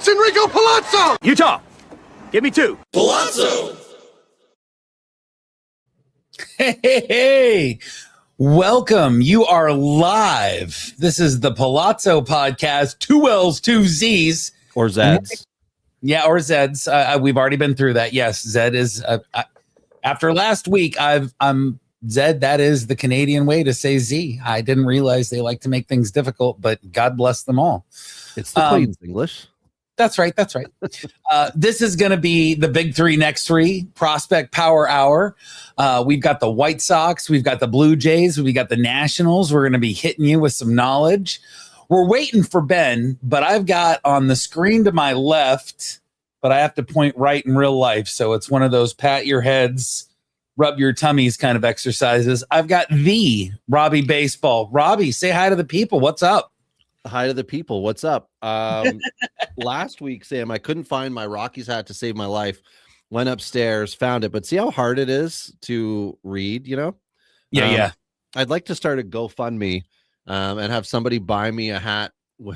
It's Enrico Palazzo! Utah, give me 2. Palazzo! Hey, welcome. You are live. This is the Palazzo podcast, 2 L's, 2 Z's. Or Zeds. Yeah, or Zeds. We've already been through that. Yes, Zed is, after last week, I'm Zed. That is the Canadian way to say Z. I didn't realize they like to make things difficult, but God bless them all. It's the Queen's English. That's right. That's right. This is going to be the big 3 next 3 prospect power hour. We've got the White Sox. We've got the Blue Jays. We got the Nationals. We're going to be hitting you with some knowledge. We're waiting for Ben, but I've got on the screen to my left, but I have to point right in real life. So it's one of those pat your heads, rub your tummies kind of exercises. I've got the Robbie Baseball. Robbie, say hi to the people. What's up? Hi to the people. What's up? Last week, Sam, I couldn't find my Rockies hat to save my life. Went upstairs, found it, but see how hard it is to read, you know? Yeah. I'd like to start a GoFundMe and have somebody buy me a hat,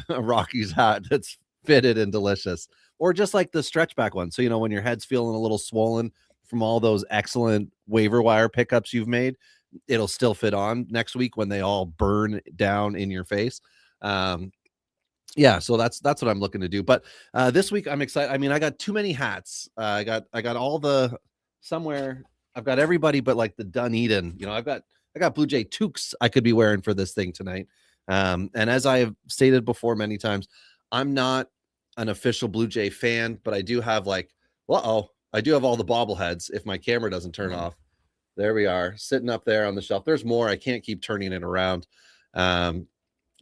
a Rockies hat that's fitted and delicious, or just like the stretch back one. So, you know, when your head's feeling a little swollen from all those excellent waiver wire pickups you've made, it'll still fit on next week when they all burn down in your face. Yeah, so that's what I'm looking to do. But this week I'm excited. I mean, I got too many hats. I got all the somewhere. I've got everybody but like the Dunedin. You know, I got Blue Jay toques I could be wearing for this thing tonight. And as I have stated before many times, I'm not an official Blue Jay fan, but I do have I do have all the bobbleheads if my camera doesn't turn off. There we are, sitting up there on the shelf. There's more. I can't keep turning it around.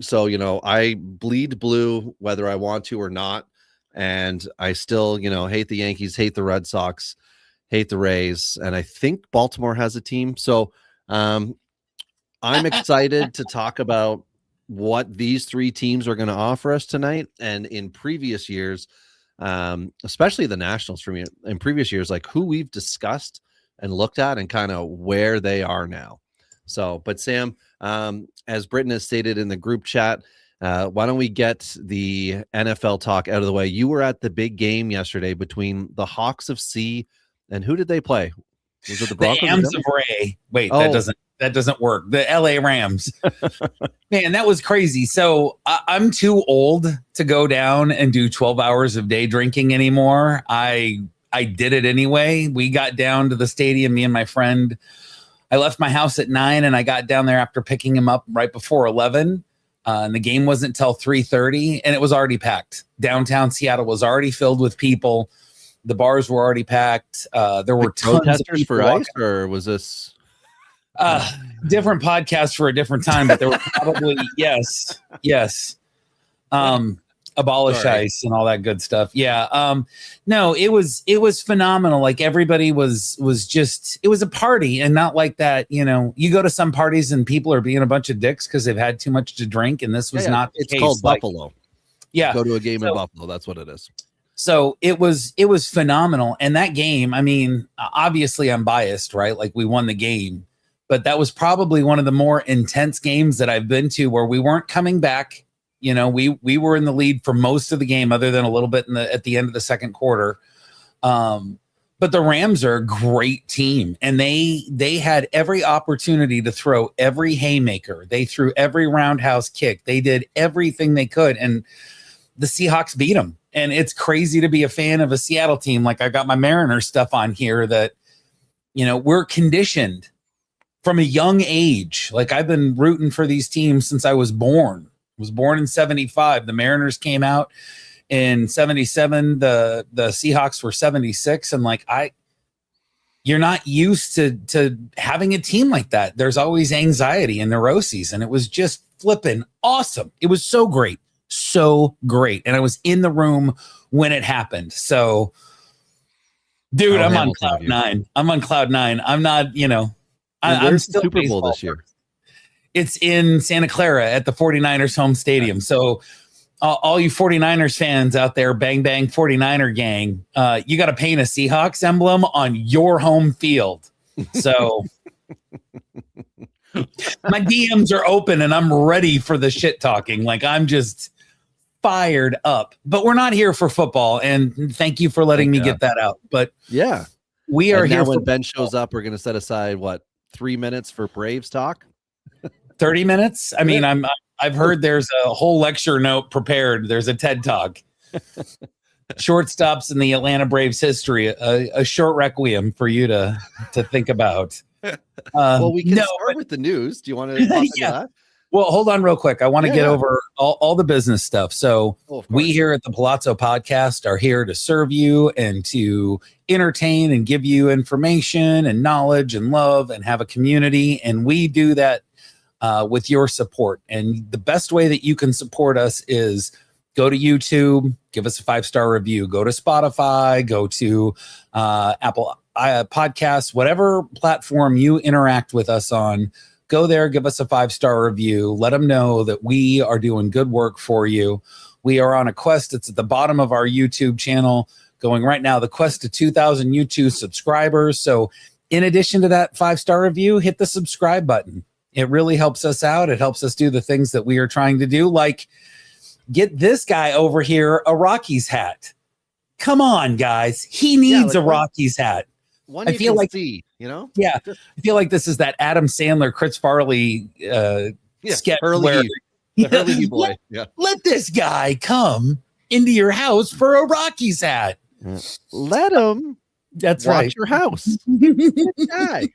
So, you know, I bleed blue whether I want to or not. And I still, you know, hate the Yankees, hate the Red Sox, hate the Rays. And I think Baltimore has a team. So I'm excited to talk about what these 3 teams are going to offer us tonight. And in previous years, especially the Nationals for me, in previous years, like who we've discussed and looked at and kind of where they are now. So, but Sam, as Britton has stated in the group chat, why don't we get the NFL talk out of the way? You were at the big game yesterday between the Hawks of C and who did they play? Was it the Broncos? The Ams of Ray. Wait, that doesn't work. The LA Rams. Man, that was crazy. So I'm too old to go down and do 12 hours of day drinking anymore. I did it anyway. We got down to the stadium, me and my friend. I left my house at 9 and I got down there after picking him up right before 11. And the game wasn't till 3:30 and it was already packed. Downtown Seattle was already filled with people. The bars were already packed. There were tons protesters of people for ice, or was this different podcast for a different time? But there were probably yes. Abolish ice and all that good stuff. Yeah. No, it was phenomenal. Like everybody was just, it was a party and not like that. You know, you go to some parties and people are being a bunch of dicks because they've had too much to drink. And this was not the it's case. Called Buffalo. Yeah. Go to a game in Buffalo. That's what it is. So it was phenomenal. And that game, I mean, obviously I'm biased, right? Like we won the game, but that was probably one of the more intense games that I've been to where we weren't coming back. You know, we were in the lead for most of the game, other than a little bit at the end of the second quarter. But the Rams are a great team, and they had every opportunity to throw every haymaker. They threw every roundhouse kick. They did everything they could, and the Seahawks beat them. And it's crazy to be a fan of a Seattle team. Like I got my Mariners stuff on here that, you know, we're conditioned from a young age. Like I've been rooting for these teams since I was born. Was born in 75. The Mariners came out in 77. The Seahawks were 76. And like, you're not used to having a team like that. There's always anxiety and neuroses. And it was just flipping awesome. It was so great. So great. And I was in the room when it happened. So dude, I'm on cloud nine. I'm not, you know, I'm still Super Bowl this year. It's in Santa Clara at the 49ers home stadium. So all you 49ers fans out there, bang, bang, 49er gang, you got to paint a Seahawks emblem on your home field. So my DMs are open and I'm ready for the shit talking. Like I'm just fired up. But we're not here for football, and thank you for letting me get that out. But yeah, we are and here now when for Ben shows up, we're going to set aside 3 minutes for Braves talk. 30 minutes. I mean, I've heard there's a whole lecture note prepared. There's a TED Talk. Shortstops in the Atlanta Braves history, a short requiem for you to think about. Well, we can start with the news. Do you want to pop into that? Well, hold on real quick. I want to get over all the business stuff. So we here at the Palazzo Podcast are here to serve you and to entertain and give you information and knowledge and love and have a community. And we do that with your support. And the best way that you can support us is go to YouTube, give us a 5-star review, go to Spotify, go to Apple Podcasts, whatever platform you interact with us on. Go there, give us a 5-star review. Let them know that we are doing good work for you. We are on a quest. It's at the bottom of our YouTube channel going right now, the quest to 2,000 YouTube subscribers. So in addition to that 5-star review, hit the subscribe button. It really helps us out. It helps us do the things that we are trying to do, like get this guy over here a Rockies hat. Come on, guys. He needs a Rockies hat. I feel like I feel like this is that Adam Sandler, Chris Farley sketch where the Hurley boy. Let this guy come into your house for a Rockies hat. Let him. That's watch right. Your house. Guy.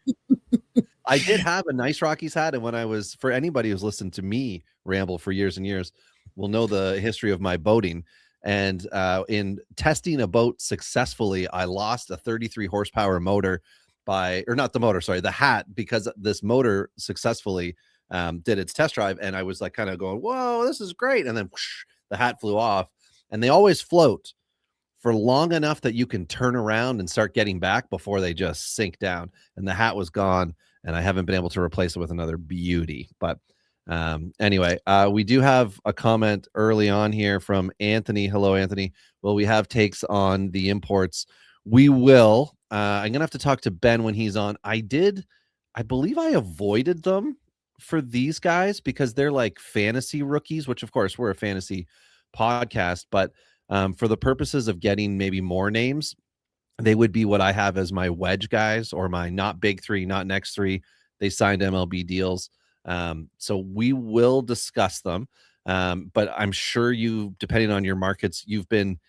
I did have a nice Rockies hat, and when I was, for anybody who's listened to me ramble for years and years, will know the history of my boating. And in testing a boat successfully, I lost a 33 horsepower motor the hat, because this motor successfully did its test drive. And I was like kind of going, whoa, this is great. And then whoosh, the hat flew off. And they always float for long enough that you can turn around and start getting back before they just sink down. And the hat was gone, and I haven't been able to replace it with another beauty. But anyway, we do have a comment early on here from Anthony. Hello, Anthony. Will we have takes on the imports? We will. I'm gonna have to talk to Ben when he's on. I believe I avoided them for these guys because they're like fantasy rookies, which of course we're a fantasy podcast, but for the purposes of getting maybe more names, they would be what I have as my wedge guys, or my not big three, not next three. They signed MLB deals. So we will discuss them. But I'm sure you, depending on your markets, you've been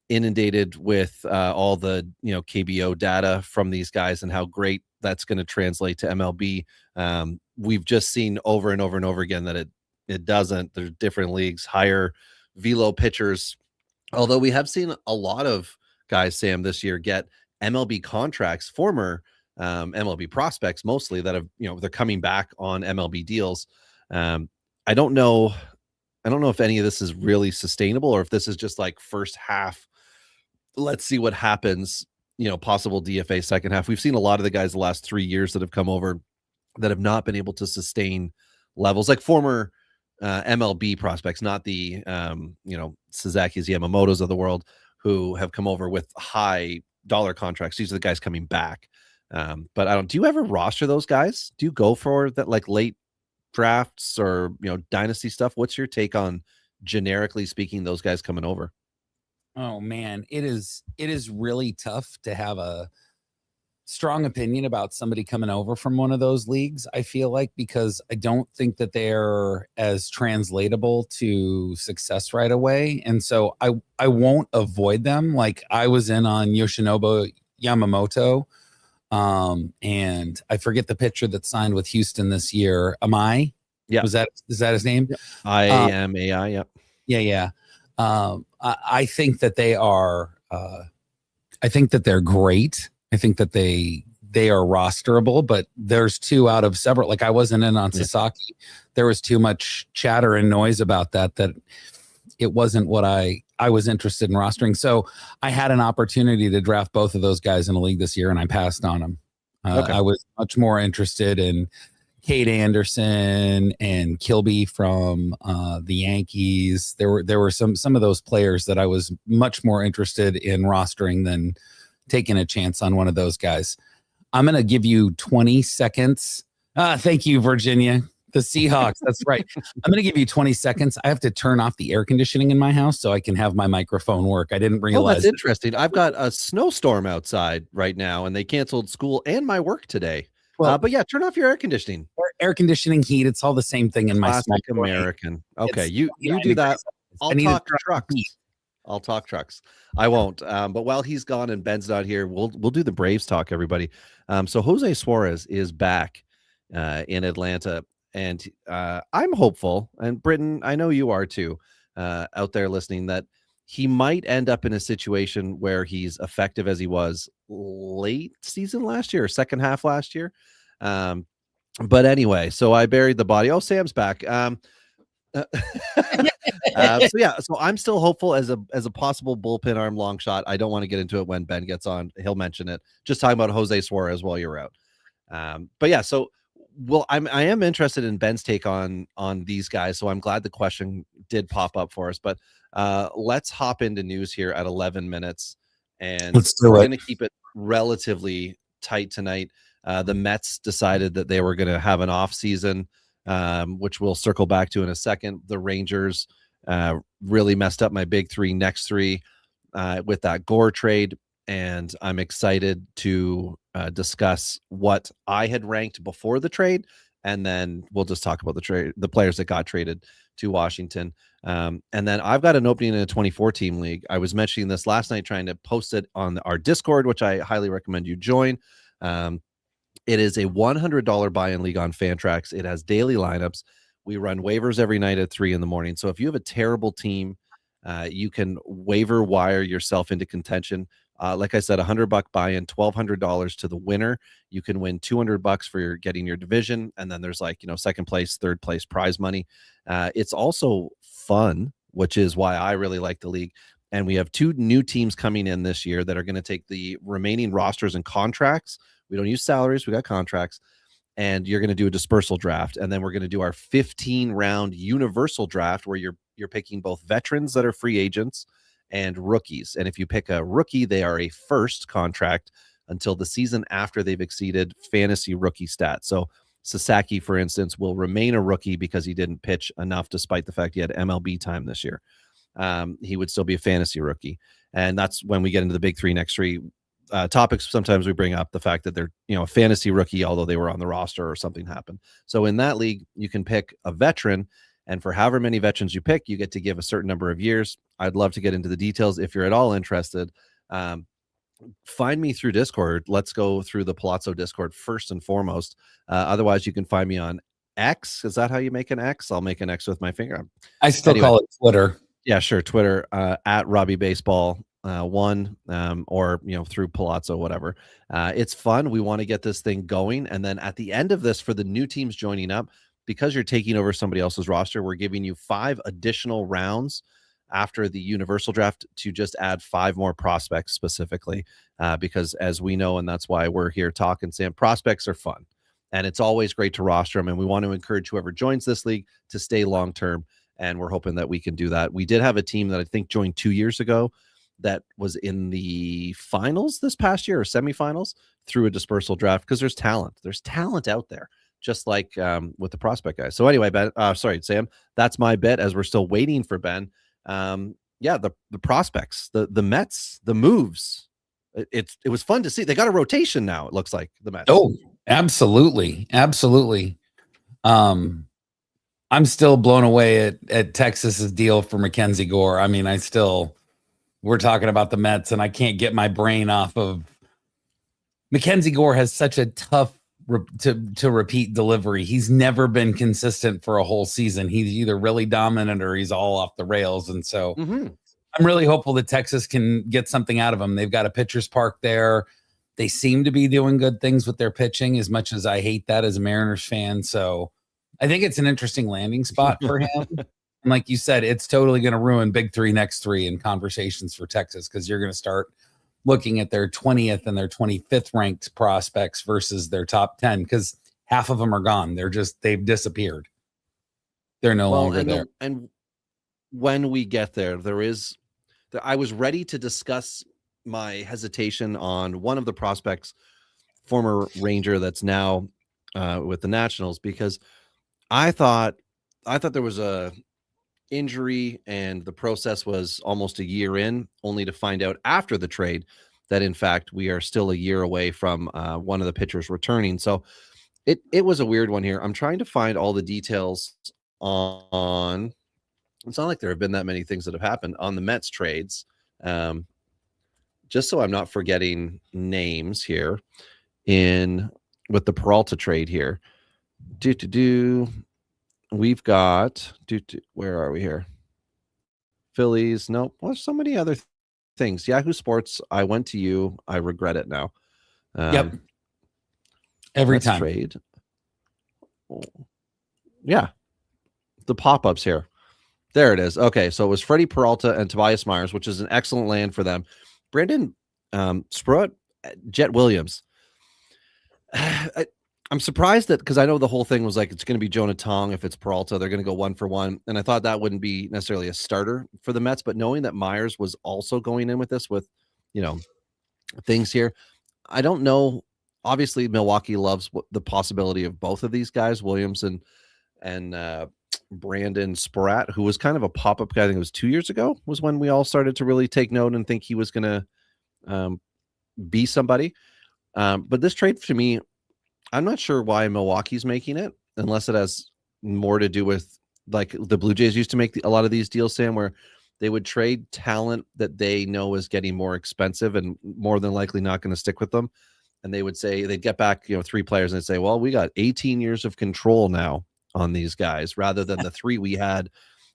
inundated with all the KBO data from these guys and how great that's going to translate to MLB. We've just seen over and over and over again that it doesn't. There's different leagues, higher velo pitchers. Although we have seen a lot of guys, Sam, this year get MLB contracts, former MLB prospects mostly, that have, they're coming back on MLB deals. I don't know if any of this is really sustainable, or if this is just like first half, let's see what happens, possible DFA second half. We've seen a lot of the guys the last 3 years that have come over that have not been able to sustain levels, like former MLB prospects, not the Suzuki's, Yamamoto's of the world, who have come over with high dollar contracts. These are the guys coming back. But do you ever roster those guys? Do you go for that, like late drafts or, dynasty stuff? What's your take on, generically speaking, those guys coming over? Oh man, it is really tough to have a strong opinion about somebody coming over from one of those leagues, I feel like, because I don't think that they're as translatable to success right away. And so I won't avoid them. Like I was in on Yoshinobu Yamamoto. And I forget the pitcher that signed with Houston this year. Amai? Yeah. Is that his name? Yep. IAMAI. Yep. Yeah. I think that they are, I think that they're great. I think that they are rosterable, but there's two out of several. Like I wasn't in on Sasaki. There was too much chatter and noise about that it wasn't what I was interested in rostering. So I had an opportunity to draft both of those guys in a league this year, and I passed on them. I was much more interested in Cade Anderson and Kilby from the Yankees. There were some of those players that I was much more interested in rostering than taking a chance on one of those guys. I'm going to give you 20 seconds. Thank you, Virginia, The Seahawks. That's right. I'm going to give you 20 seconds. I have to turn off the air conditioning in my house so I can have my microphone work. I didn't realize. Oh, that's interesting. I've got a snowstorm outside right now, and they canceled school and my work today. Well, but yeah, turn off your air conditioning. Air conditioning, heat. It's all the same thing in my Classic American. Okay, It's you do that. I'll I talk trucks. I'll talk trucks. I won't. But while he's gone and Ben's not here, we'll do the Braves talk, everybody. So Jose Suarez is back in Atlanta, and I'm hopeful, and Britton, I know you are too, out there listening, that he might end up in a situation where he's effective as he was late season last year or second half last year. But anyway, so I buried the body. Oh, Sam's back. So I'm still hopeful as a possible bullpen arm long shot. I don't want to get into it when Ben gets on. He'll mention it. Just talking about Jose Suarez while you're out. But yeah, so I am interested in Ben's take on these guys. So I'm glad the question did pop up for us. But let's hop into news here at 11 minutes, and we're going to keep it relatively tight tonight. The Mets decided that they were going to have an off season, which we'll circle back to in a second. The Rangers really messed up my big next three with that Gore trade, and I'm excited to discuss what I had ranked before the trade, and then we'll just talk about the players that got traded to Washington. And then I've got an opening in a 24 team league. I was mentioning this last night, trying to post it on our Discord, which I highly recommend you join. It is a $100 buy-in league on Fantrax. It has daily lineups. We run waivers every night at 3 a.m. So if you have a terrible team, you can waiver wire yourself into contention. Like I said, $100 buy-in, $1,200 to the winner. You can win $200 for getting your division, and then there's second place, third place prize money. It's also fun, which is why I really like the league. And we have 2 new teams coming in this year that are going to take the remaining rosters and contracts. We don't use salaries. We got contracts. And you're going to do a dispersal draft. And then we're going to do our 15-round universal draft where you're picking both veterans that are free agents and rookies. And if you pick a rookie, they are a first contract until the season after they've exceeded fantasy rookie stats. So Sasaki, for instance, will remain a rookie because he didn't pitch enough despite the fact he had MLB time this year. He would still be a fantasy rookie. And that's when we get into the big next three topics. Sometimes we bring up the fact that they're, a fantasy rookie, although they were on the roster or something happened. So in that league, you can pick a veteran, and for however many veterans you pick, you get to give a certain number of years. I'd love to get into the details if you're at all interested. Find me through Discord. Let's go through the Palazzo Discord first and foremost. Otherwise, you can find me on X. Is that how you make an X? I'll make an X with my finger. I still call it Twitter. Yeah, sure. Twitter at Robbie Baseball 1 or through Palazzo, whatever. It's fun. We want to get this thing going, and then at the end of this, for the new teams joining up, because you're taking over somebody else's roster, we're giving you 5 additional rounds after the universal draft to just add 5 more prospects specifically, because as we know, and that's why we're here talking, Sam, prospects are fun, and it's always great to roster them, and we want to encourage whoever joins this league to stay long term. And we're hoping that we can do that. We did have a team that I think joined 2 years ago that was in the finals this past year or semifinals through a dispersal draft, because there's talent. There's talent out there, just like with the prospect guys. So anyway, Ben, Sam, that's my bet as we're still waiting for Ben. The prospects, the Mets, the moves. It was fun to see. They got a rotation now, it looks like, the Mets. Oh, absolutely. Absolutely. I'm still blown away at Texas's deal for Mackenzie Gore. I mean, we're talking about the Mets, and I can't get my brain off of Mackenzie Gore. Has such a tough to repeat delivery. He's never been consistent for a whole season. He's either really dominant or he's all off the rails. And so I'm really hopeful that Texas can get something out of him. They've got a pitcher's park there. They seem to be doing good things with their pitching, as much as I hate that as a Mariners fan. So I think it's an interesting landing spot for him. And like you said, it's totally going to ruin big next three in conversations for Texas, because you're going to start looking at their 20th and their 25th ranked prospects versus their top 10, because half of them are gone. They've disappeared. They're no longer there. And when we get there, I was ready to discuss my hesitation on one of the prospects, former Ranger that's now with the Nationals, because I thought there was a injury and the process was almost a year in, only to find out after the trade that in fact we are still a year away from one of the pitchers returning. So it was a weird one here. I'm trying to find all the details on. It's not like there have been that many things that have happened on the Mets trades. Just so I'm not forgetting names here with the Peralta trade here. We've got where are we here? Phillies. Nope. Well, so many other things. Yahoo Sports. I went to you. I regret it now. Yep. Every time. Trade. Yeah. The pop-ups here. There it is. Okay, so it was Freddie Peralta and Tobias Myers, which is an excellent land for them. Brandon Sproat, Jet Williams. I'm surprised that, because I know the whole thing was like it's going to be Jonah Tong if it's Peralta. They're going to go 1-for-1. And I thought that wouldn't be necessarily a starter for the Mets. But knowing that Myers was also going in with this, with, things here, I don't know. Obviously, Milwaukee loves the possibility of both of these guys, Williams and Brandon Spratt, who was kind of a pop-up guy. I think it was 2 years ago was when we all started to really take note and think he was going to be somebody. But this trade to me, I'm not sure why Milwaukee's making it, unless it has more to do with like the Blue Jays used to make a lot of these deals, Sam, where they would trade talent that they know is getting more expensive and more than likely not going to stick with them. And they would say they'd get back, 3 players and they'd say, well, we got 18 years of control now on these guys rather than the 3 we had.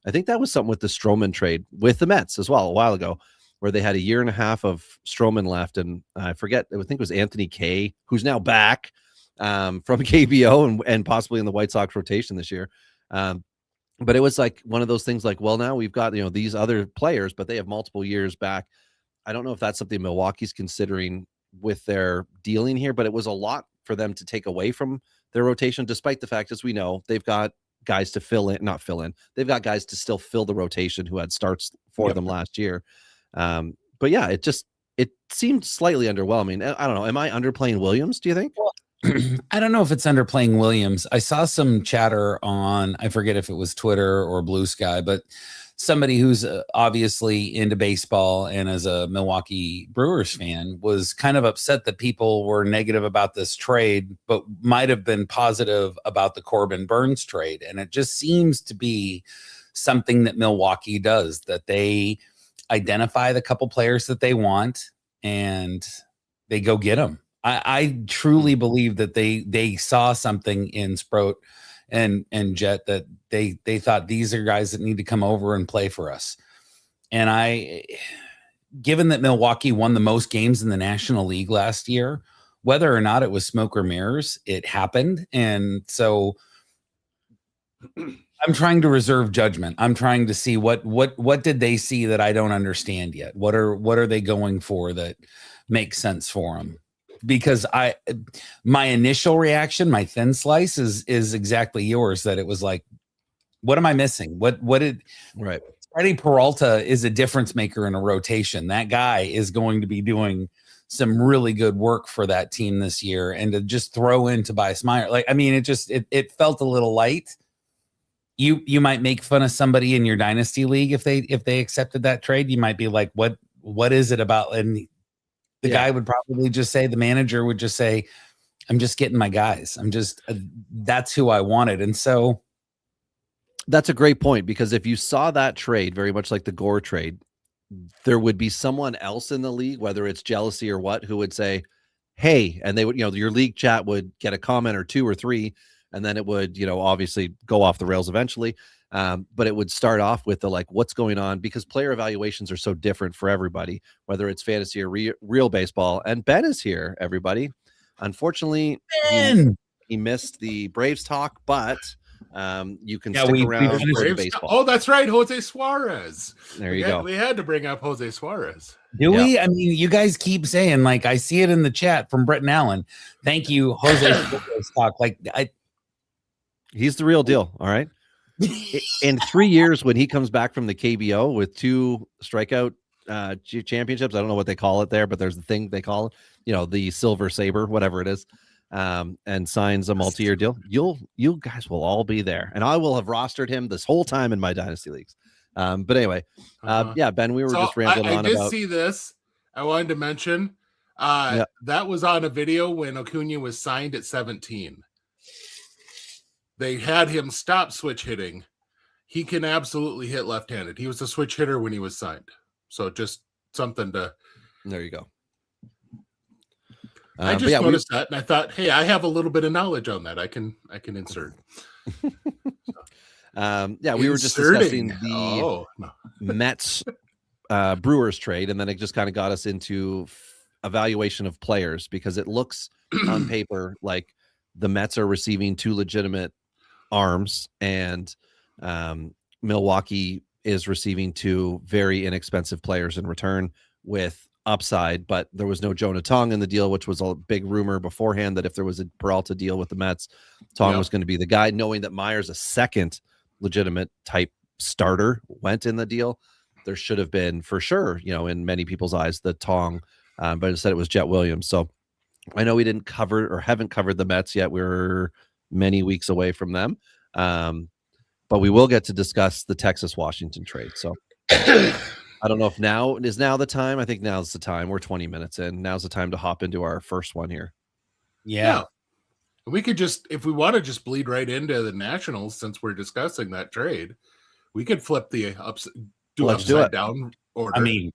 I think that was something with the Stroman trade with the Mets as well a while ago, where they had a year and a half of Stroman left. And I forget, I think it was Anthony Kay, who's now back from KBO and possibly in the White Sox rotation this year. But it was like one of those things like, well, now we've got, these other players, but they have multiple years back. I don't know if that's something Milwaukee's considering with their dealing here, but it was a lot for them to take away from their rotation, despite the fact, as we know, they've got guys to not fill in. They've got guys to still fill the rotation who had starts for them last year. But yeah, it seemed slightly underwhelming. I don't know. Am I underplaying Williams, do you think? I don't know if it's underplaying Williams. I saw some chatter on, I forget if it was Twitter or Blue Sky, but somebody who's obviously into baseball and as a Milwaukee Brewers fan was kind of upset that people were negative about this trade, but might have been positive about the Corbin Burns trade. And it just seems to be something that Milwaukee does, that they identify the couple players that they want and they go get them. I truly believe that they saw something in Sproat and Jet that they thought these are guys that need to come over and play for us. And given that Milwaukee won the most games in the National League last year, whether or not it was smoke or mirrors, it happened. And so I'm trying to reserve judgment. I'm trying to see what did they see that I don't understand yet? What are they going for that makes sense for them? Because my initial reaction, my thin slice is exactly yours, that it was like, what am I missing? Right. Freddie Peralta is a difference maker in a rotation. That guy is going to be doing some really good work for that team this year. And to just throw in Tobias Myers, it felt a little light. You might make fun of somebody in your dynasty league if they accepted that trade. You might be like, what is it about? And the guy would probably just say, the manager would just say, I'm just getting my guys. That's who I wanted. And so that's a great point, because if you saw that trade, very much like the Gore trade, there would be someone else in the league, whether it's jealousy or what, who would say, hey, and they would, your league chat would get a comment or 2 or 3, and then it would, obviously go off the rails eventually. But it would start off with the, like, what's going on, because player evaluations are so different for everybody, whether it's fantasy or real baseball. And Ben is here, everybody. Unfortunately, he missed the Braves talk, but you can stick around for the baseball. Oh, that's right. Jose Suarez. There you go. We had to bring up Jose Suarez. Do we? I mean, you guys keep saying, like, I see it in the chat from Brett and Allen. Thank you, Jose Suarez talk. He's the real deal. All right. In 3 years, when he comes back from the KBO with 2 strikeout championships, I don't know what they call it there, but there's the thing they call it, the Silver Saber, whatever it is. and signs a multi-year deal, you guys will all be there, and I will have rostered him this whole time in my dynasty leagues. But anyway, yeah, Ben, we were just rambling on I did about. see this. I wanted to mention that was on a video when Acuna was signed at 17. They had him stop switch hitting. He can absolutely hit left-handed. He was a switch hitter when he was signed. So just something to. There you go. I just noticed that, and I thought, hey, I have a little bit of knowledge on that. I can insert. Yeah, we were just discussing the Mets Brewers trade, and then it just kind of got us into evaluation of players, because it looks on paper like the Mets are receiving two legitimate arms, and Milwaukee is receiving two very inexpensive players in return with upside. But there was no Jonah Tong in the deal, which was a big rumor beforehand that if there was a Peralta deal with the Mets, Tong was going to be the guy, knowing that Myers, a second legitimate type starter, went in the deal. There should have been, for sure, in many people's eyes, the Tong, but instead it was Jet Williams. So I know we didn't cover or haven't covered the Mets yet. We're many weeks away from them. But we will get to discuss the Texas-Washington trade. So I don't know if now is the time. I think now's the time. We're 20 minutes in. Now's the time to hop into our first one here. Yeah. We could just, if we want to just bleed right into the Nationals, since we're discussing that trade, we could flip the upside down order. I mean,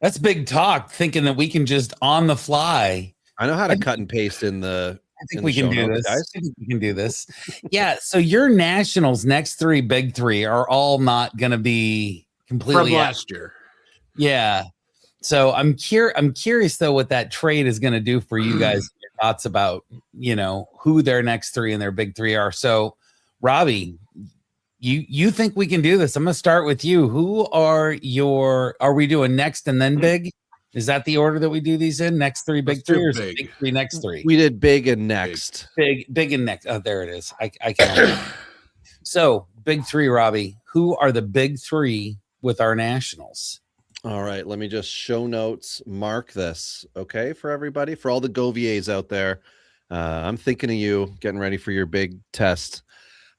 that's big talk, thinking that we can just on the fly. I know how to cut and paste in the. I think we can do this. I think we can do this. Yeah. So your Nationals next three big three are all not going to be completely from last year. Yeah. So I'm curious though what that trade is going to do for you guys. Your thoughts about who their next three and their big three are. So Robbie, you think we can do this? I'm going to start with you. Who are we doing next and then big? Is that the order that we do these in? Next three, big three, or big three, next three? We did big and next. Big and next. Oh, there it is. I can. So big three, Robbie. Who are the big three with our Nationals? All right, let me just show notes. Mark this, okay, for everybody, for all the Goviers out there. I'm thinking of you, getting ready for your big test.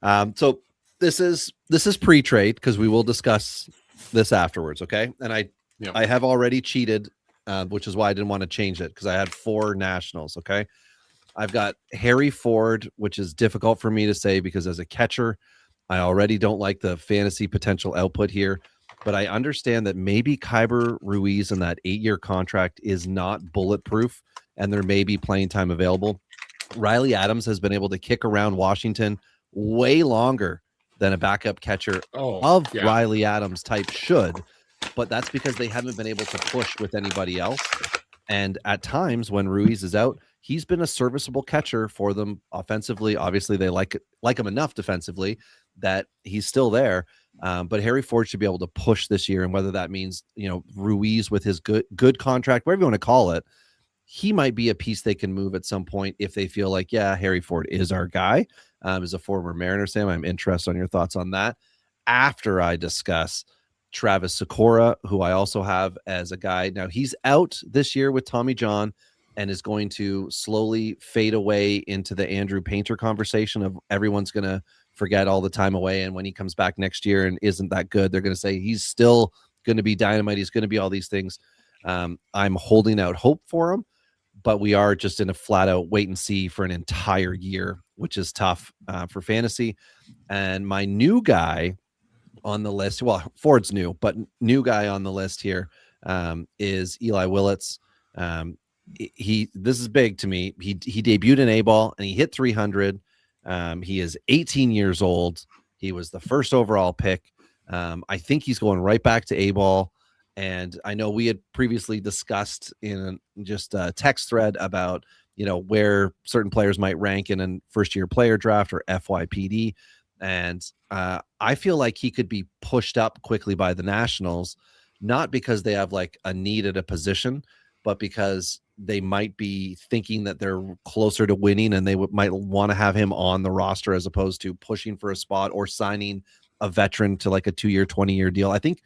So this is pre-trade, because we will discuss this afterwards, okay? And I have already cheated, which is why I didn't want to change it, because I had 4 Nationals, okay? I've got Harry Ford, which is difficult for me to say because as a catcher, I already don't like the fantasy potential output here, but I understand that maybe Kyber Ruiz in that 8-year contract is not bulletproof, and there may be playing time available. Riley Adams has been able to kick around Washington way longer than a backup catcher Riley Adams type should, but that's because they haven't been able to push with anybody else. And at times when Ruiz is out, he's been a serviceable catcher for them offensively. Obviously, they like him enough defensively that he's still there. But Harry Ford should be able to push this year, and whether that means Ruiz with his good contract, whatever you want to call it, he might be a piece they can move at some point if they feel like, yeah, Harry Ford is our guy. As a former Mariner, Sam, I'm interested on your thoughts on that after I discuss Travis Sikora, who I also have as a guy. Now, he's out this year with Tommy John and is going to slowly fade away into the Andrew Painter conversation of everyone's going to forget all the time away. And when he comes back next year and isn't that good, they're going to say he's still going to be dynamite. He's going to be all these things. I'm holding out hope for him, but we are just in a flat out wait and see for an entire year, which is tough for fantasy. And my new guy on the list, well, Ford's new, but new guy on the list here is Eli Willits. This is big to me. He debuted in A-ball and he hit 300. He is 18 years old. He was the first overall pick. I think he's going right back to A-ball. And I know we had previously discussed in just a text thread about, where certain players might rank in a first-year player draft or FYPD. And I feel like he could be pushed up quickly by the Nationals, not because they have like a need at a position, but because they might be thinking that they're closer to winning and they might want to have him on the roster as opposed to pushing for a spot or signing a veteran to like a 2-year, 20-year deal. I think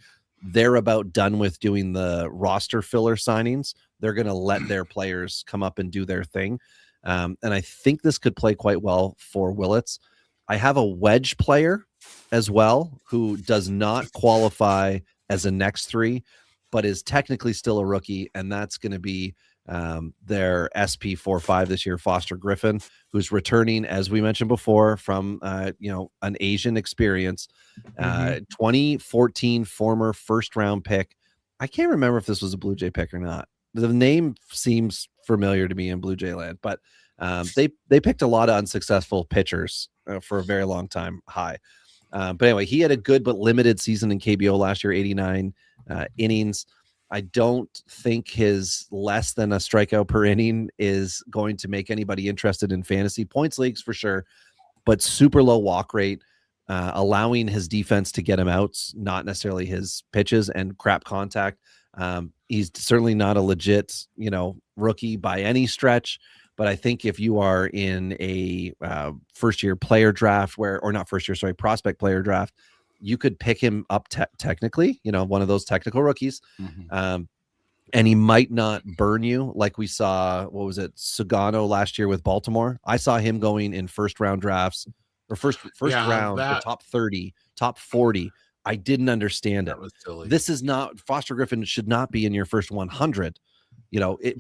they're about done with doing the roster filler signings. They're going to let their players come up and do their thing. And I think this could play quite well for Willits. I have a wedge player as well who does not qualify as a next 3, but is technically still a rookie, and that's going to be their SP45 this year, Foster Griffin, who's returning, as we mentioned before, from an Asian experience. 2014 former first-round pick. I can't remember if this was a Blue Jay pick or not. The name seems familiar to me in Blue Jay land, but they picked a lot of unsuccessful pitchers for a very long time high. But anyway, he had a good but limited season in KBO last year, 89 innings. I don't think his less than a strikeout per inning is going to make anybody interested in fantasy points leagues for sure, but super low walk rate, allowing his defense to get him outs, not necessarily his pitches, and crap contact. He's certainly not a legit, rookie by any stretch. But I think if you are in a first-year player draft prospect player draft, you could pick him up technically, one of those technical rookies. And he might not burn you like we saw, Sugano last year with Baltimore. I saw him going in first-round drafts or first round, the top 30, top 40. I didn't understand it. That was silly. This is not, Foster Griffin should not be in your first 100.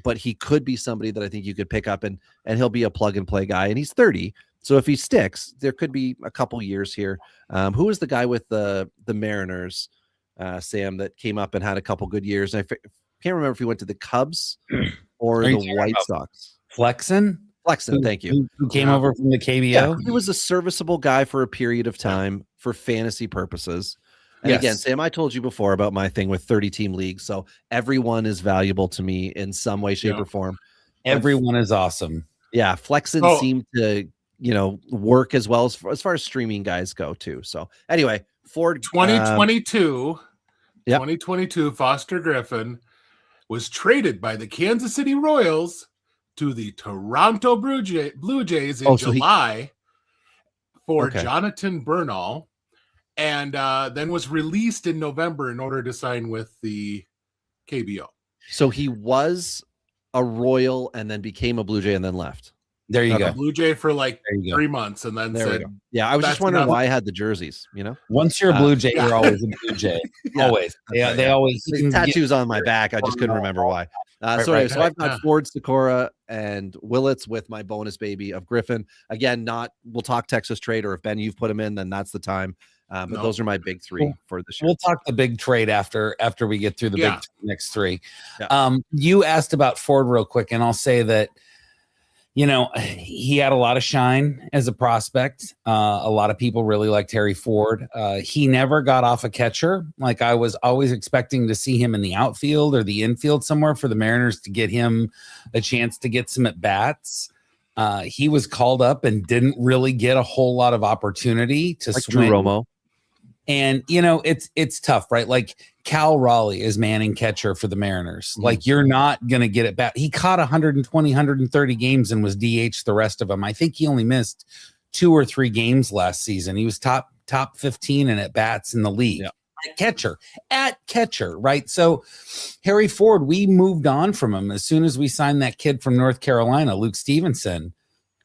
But he could be somebody that I think you could pick up, and he'll be a plug and play guy, and he's 30. So if he sticks, there could be a couple years here. Who was the guy with the Mariners, Sam, that came up and had a couple good years? And I can't remember if he went to the Cubs or the White Sox. Flexen, thank you. Who came over from the KBO? Yeah, he was a serviceable guy for a period of time for fantasy purposes. And again, Sam, I told you before about my thing with 30-team leagues. So everyone is valuable to me in some way, shape, or form. Everyone is awesome. Yeah, Flexen seemed to, work as well as far as streaming guys go too. So anyway, for 2022, Foster Griffin was traded by the Kansas City Royals to the Toronto Blue Jays in July for Jonathan Bernal. And then was released in November in order to sign with the KBO. So he was a Royal and then became a Blue Jay and then left. There you go. Blue Jay for 3 months and then said, yeah, I was just wondering why I had the jerseys, Once you're a Blue Jay, you're always a Blue Jay. Always. They always tattoos on my back. I just couldn't remember why. So I've got Ford, Sikora, and Willits with my bonus baby of Griffin. Again, we'll talk Texas trade, or if Ben, you've put him in, then that's the time. But those are my big 3 for this year. We'll talk the big trade after we get through the next 3. Yeah. You asked about Ford real quick, and I'll say that, he had a lot of shine as a prospect. A lot of people really liked Harry Ford. He never got off a catcher. Like, I was always expecting to see him in the outfield or the infield somewhere for the Mariners to get him a chance to get some at bats. He was called up and didn't really get a whole lot of opportunity to swing. Drew Romo. And, it's tough, right? Like, Cal Raleigh is manning catcher for the Mariners. Like, you're not going to get it back. He caught 120, 130 games and was DH the rest of them. I think he only missed 2 or 3 games last season. He was top 15 in at bats in the league. Yeah. At catcher, right? So Harry Ford, we moved on from him as soon as we signed that kid from North Carolina, Luke Stevenson.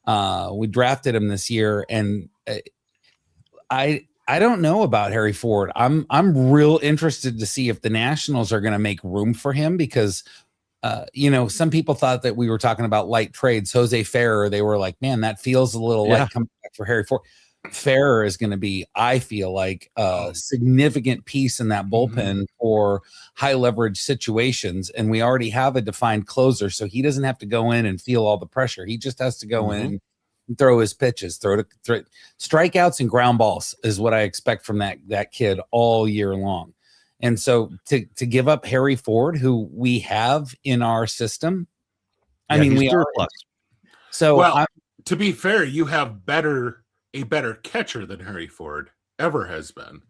We drafted him this year, and I don't know about Harry Ford. I'm real interested to see if the Nationals are going to make room for him, because some people thought that we were talking about light trades. Jose Ferrer, they were like, man, that feels a little light coming back for Harry Ford. Ferrer is going to be, I feel like, a significant piece in that bullpen for high leverage situations. And we already have a defined closer, so he doesn't have to go in and feel all the pressure. He just has to go in, throw his pitches, throw strikeouts and ground balls is what I expect from that kid all year long. And so to give up Harry Ford, who we have in our system, we are plus. So to be fair, you have a better catcher than Harry Ford ever has been.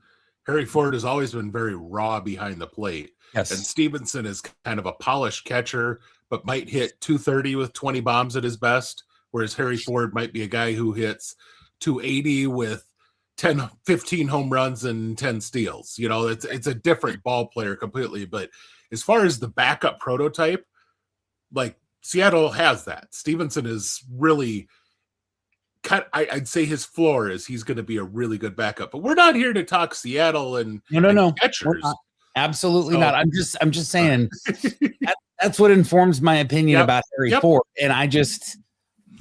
Harry Ford has always been very raw behind the plate. Yes. And Stevenson is kind of a polished catcher, but might hit 230 with 20 bombs at his best. Whereas Harry Ford might be a guy who hits 280 with 10, 15 home runs and 10 steals. It's a different ball player completely. But as far as the backup prototype, like, Seattle has that. Stevenson is really I'd say his floor is he's going to be a really good backup. But we're not here to talk Seattle and no. catchers. Absolutely not. I'm just saying that's what informs my opinion about Harry Ford. And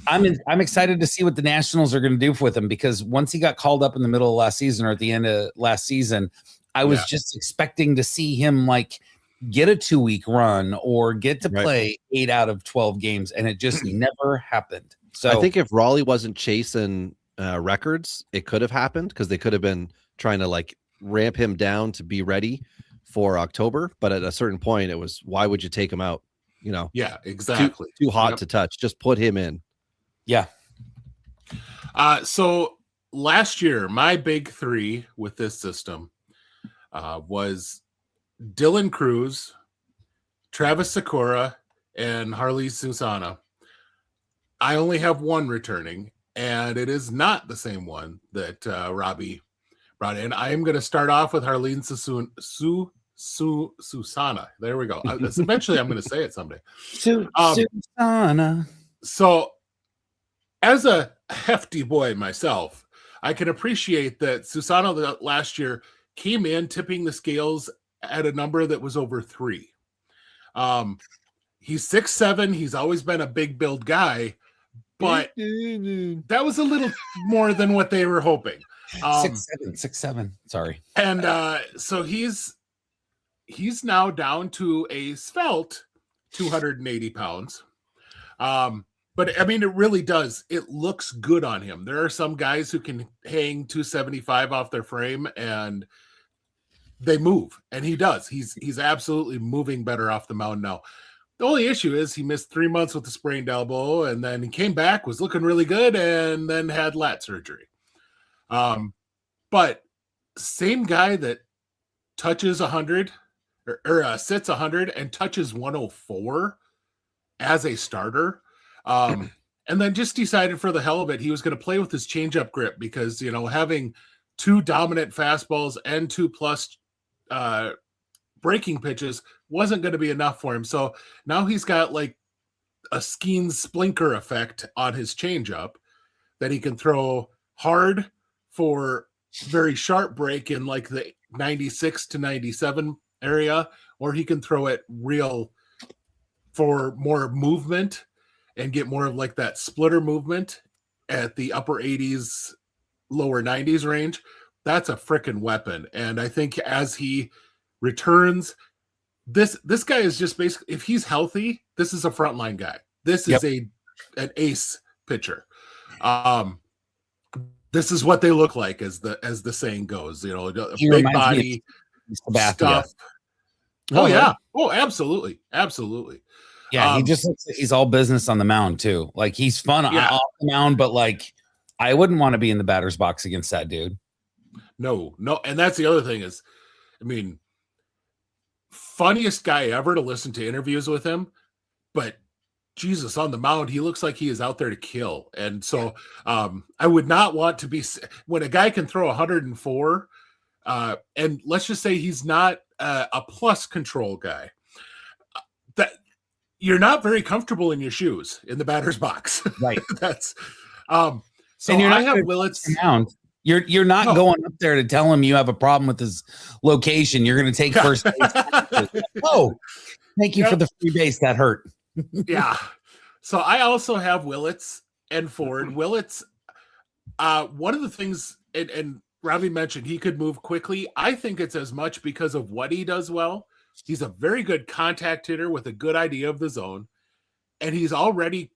I'm excited to see what the Nationals are going to do with him, because once he got called up in the middle of last season or at the end of last season, I was just expecting to see him like get a 2-week run or get to play 8 out of 12 games, and it just never happened. So I think if Raleigh wasn't chasing records, it could have happened, because they could have been trying to like ramp him down to be ready for October. But at a certain point, it was, why would you take him out? You know, exactly. Too hot to touch. Just put him in. Yeah. So last year, my big 3 with this system was Dylan Cruz, Travis Sakura, and Harley Susana. I only have one returning, and it is not the same one that Robbie brought in. I am going to start off with Harleen Susana. There we go. Eventually, I'm going to say it someday. Susana. So, as a hefty boy myself, I can appreciate that Susana last year came in tipping the scales at a number that was over 3. He's 6'7". He's always been a big build guy, but that was a little more than what they were hoping. 6'7". Sorry. And so he's now down to a svelte 280 pounds. But I mean, it really does. It looks good on him. There are some guys who can hang 275 off their frame and they move, and he does. He's absolutely moving better off the mound now. The only issue is he missed 3 months with a sprained elbow, and then he came back, was looking really good, and then had lat surgery. But same guy that touches 100 or sits 100 and touches 104 as a starter. And then just decided for the hell of it, he was going to play with his changeup grip, because, you know, having 2 dominant fastballs and 2+ breaking pitches wasn't going to be enough for him. So now he's got like a Skeens Splinker effect on his changeup that he can throw hard for very sharp break in like the 96 to 97 area, or he can throw it real for more movement and get more of like that splitter movement at the upper 80s, lower 90s range. That's a freaking weapon. And I think as he returns, this guy is just basically, if he's healthy, this is a frontline guy. This is an ace pitcher. This is what they look like, as the saying goes. You know, big body stuff. Oh yeah. Oh, absolutely, absolutely. Yeah, he just looks like he's all business on the mound too. Like, he's fun off the mound, but like, I wouldn't want to be in the batter's box against that dude. No, and that's the other thing is, I mean, funniest guy ever to listen to interviews with him, but Jesus, on the mound, he looks like he is out there to kill. And so I would not want to be, when a guy can throw 104, and let's just say he's not a plus control guy, that you're not very comfortable in your shoes in the batter's box. Right. That's so and you're I not have Willett's. You're not going up there to tell him you have a problem with his location. You're going to take first base. Oh, thank you for the free base. That hurt. Yeah. So I also have Willett's and Ford. Willett's, one of the things, and Robbie mentioned he could move quickly. I think it's as much because of what he does well. He's a very good contact hitter with a good idea of the zone. And he's already,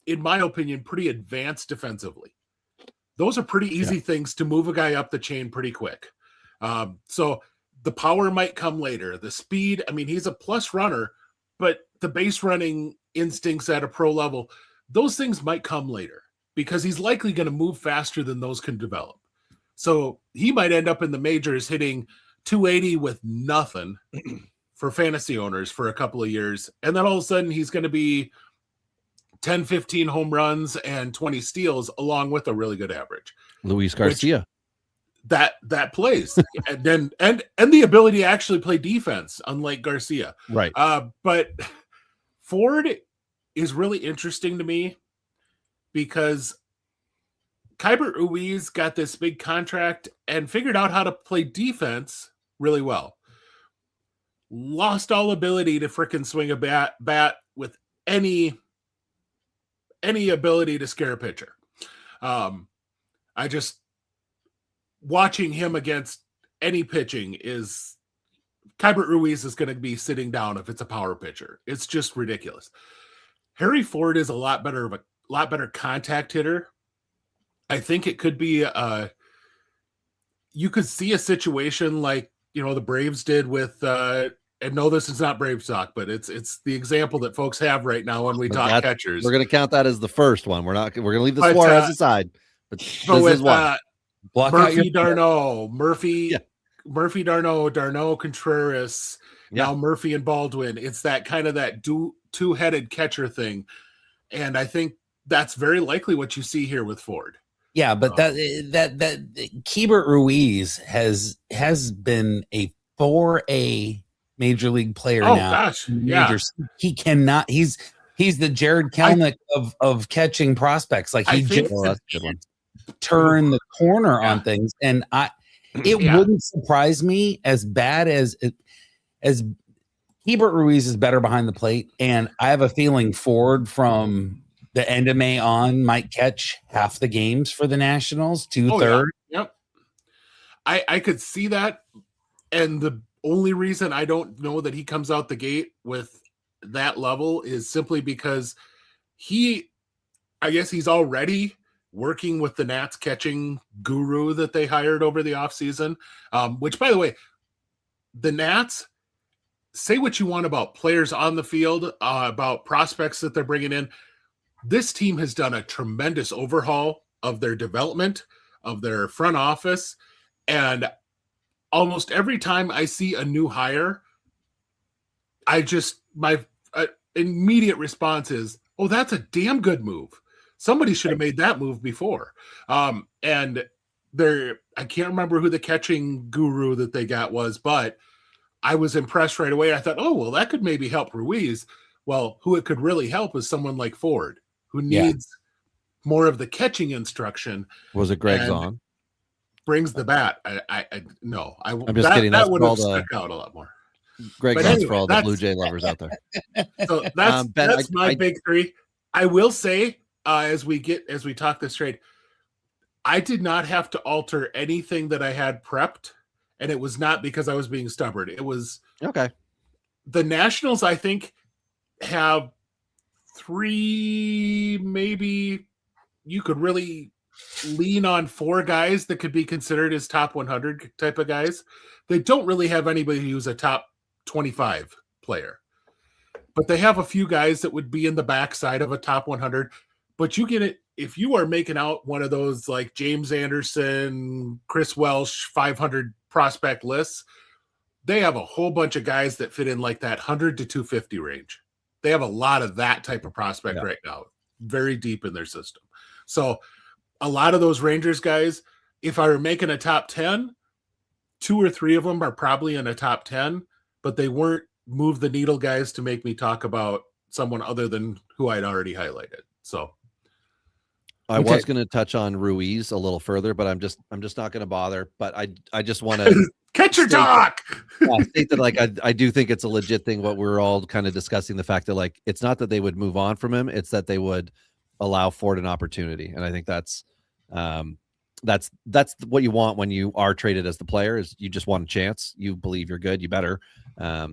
in my opinion, pretty advanced defensively. Those are pretty easy things to move a guy up the chain pretty quick. So the power might come later. The speed, I mean, he's a plus runner, but the base running instincts at a pro level, those things might come later because he's likely going to move faster than those can develop. So he might end up in the majors hitting 280 with nothing for fantasy owners for a couple of years. And then all of a sudden he's going to be 10, 15 home runs and 20 steals along with a really good average. Luis Garcia. That plays and then and the ability to actually play defense, unlike Garcia. Right. But Ford, is really interesting to me because Keibert Ruiz got this big contract and figured out how to play defense really well. Lost all ability to frickin' swing a bat with any ability to scare a pitcher. I just watching him against any pitching is Keibert Ruiz is going to be sitting down if it's a power pitcher. It's just ridiculous. Harry Ford is a lot better contact hitter. I think it could be you could see a situation like, you know, the Braves did with and no, this is not Brave Sock, but it's the example that folks have right now when we talk catchers. We're going to count that as the first one. We're going to leave the Suarez aside. But so this is one. Murphy Darno, Murphy Darno Contreras, now Murphy and Baldwin. It's that kind of that two-headed catcher thing. And I think that's very likely what you see here with Ford. Yeah, but that Keibert Ruiz has been a 4A major league player now. Gosh, yeah. He cannot. He's the Jared Kelenic of catching prospects. Like he just turn the corner on things, and it wouldn't surprise me as bad as Keibert Ruiz is better behind the plate, and I have a feeling Ford from the end of May on might catch half the games for the Nationals, 2/3. Yep. I could see that. And the only reason I don't know that he comes out the gate with that level is simply because I guess he's already working with the Nats catching guru that they hired over the offseason, which, by the way, the Nats, say what you want about players on the field, about prospects that they're bringing in. This team has done a tremendous overhaul of their development, of their front office, and almost every time I see a new hire, my immediate response is, oh, that's a damn good move. Somebody should have made that move before. And I can't remember who the catching guru that they got was, but I was impressed right away. I thought, oh, well, that could maybe help Ruiz. Well, who it could really help is someone like Ford, who needs more of the catching instruction. Was it Greg Zahn? Brings the bat. No. I'm just kidding. That would have stuck out a lot more. Greg Zahn for all the Blue Jay lovers out there. So that's my big three. I will say, as we talk this straight, I did not have to alter anything that I had prepped, and it was not because I was being stubborn. It was okay. The Nationals, I think, have three, maybe you could really lean on four guys that could be considered as top 100 type of guys. They don't really have anybody who's a top 25 player, but they have a few guys that would be in the backside of a top 100. But you get it if you are making out one of those like James Anderson, Chris Welsh 500 prospect lists. They have a whole bunch of guys that fit in like that 100 to 250 range. They have a lot of that type of prospect right now, very deep in their system. So a lot of those Rangers guys, if I were making a top 10, 2 or 3 of them are probably in a top 10, but they weren't move the needle guys to make me talk about someone other than who I'd already highlighted. So I was going to touch on Ruiz a little further, but I'm just not going to bother. But I just want to catch your talk. State that like I do think it's a legit thing. What we're all kind of discussing, the fact that like it's not that they would move on from him, it's that they would allow Ford an opportunity, and I think that's what you want when you are traded as the player. Is you just want a chance. You believe you're good, you better.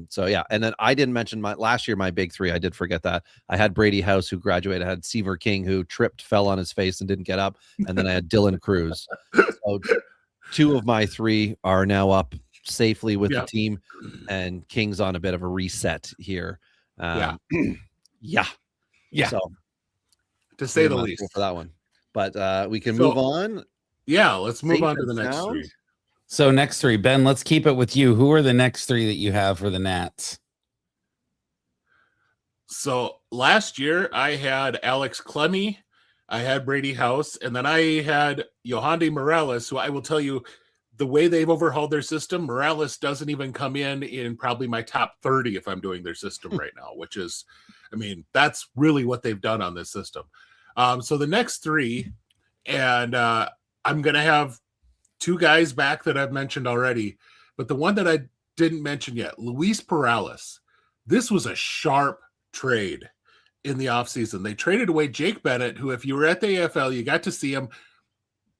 So yeah, and then I didn't mention last year my big three. I did forget that. I had Brady House, who graduated. I had Seaver King, who tripped, fell on his face, and didn't get up. And then I had Dylan Cruz. So 2 of my 3 are now up safely with the team, and King's on a bit of a reset here. So to say the least for that one, but we can move on. Yeah, let's move on to the next 3. So next 3, Ben, let's keep it with you. Who are the next 3 that you have for the Nats? So last year I had Alex Clemmy, I had Brady House, and then I had Yohandy Morales, who I will tell you the way they've overhauled their system, Morales doesn't even come in probably my top 30 if I'm doing their system right now, which is, I mean, that's really what they've done on this system. So the next three, and I'm going to have two guys back that I've mentioned already, but the one that I didn't mention yet, Luis Perales. This was a sharp trade in the offseason. They traded away Jake Bennett, who, if you were at the AFL, you got to see him.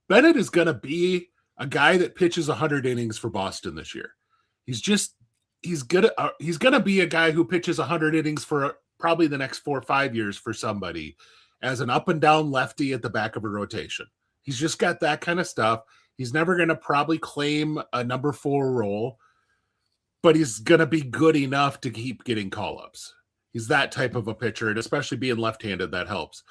Bennett is going to be a guy that pitches 100 innings for Boston this year. He's going to be a guy who pitches 100 innings for probably the next 4 or 5 years for somebody as an up and down lefty at the back of a rotation. He's just got that kind of stuff. He's never going to probably claim a number 4 role, but he's going to be good enough to keep getting call-ups. He's that type of a pitcher, and especially being left-handed, that helps.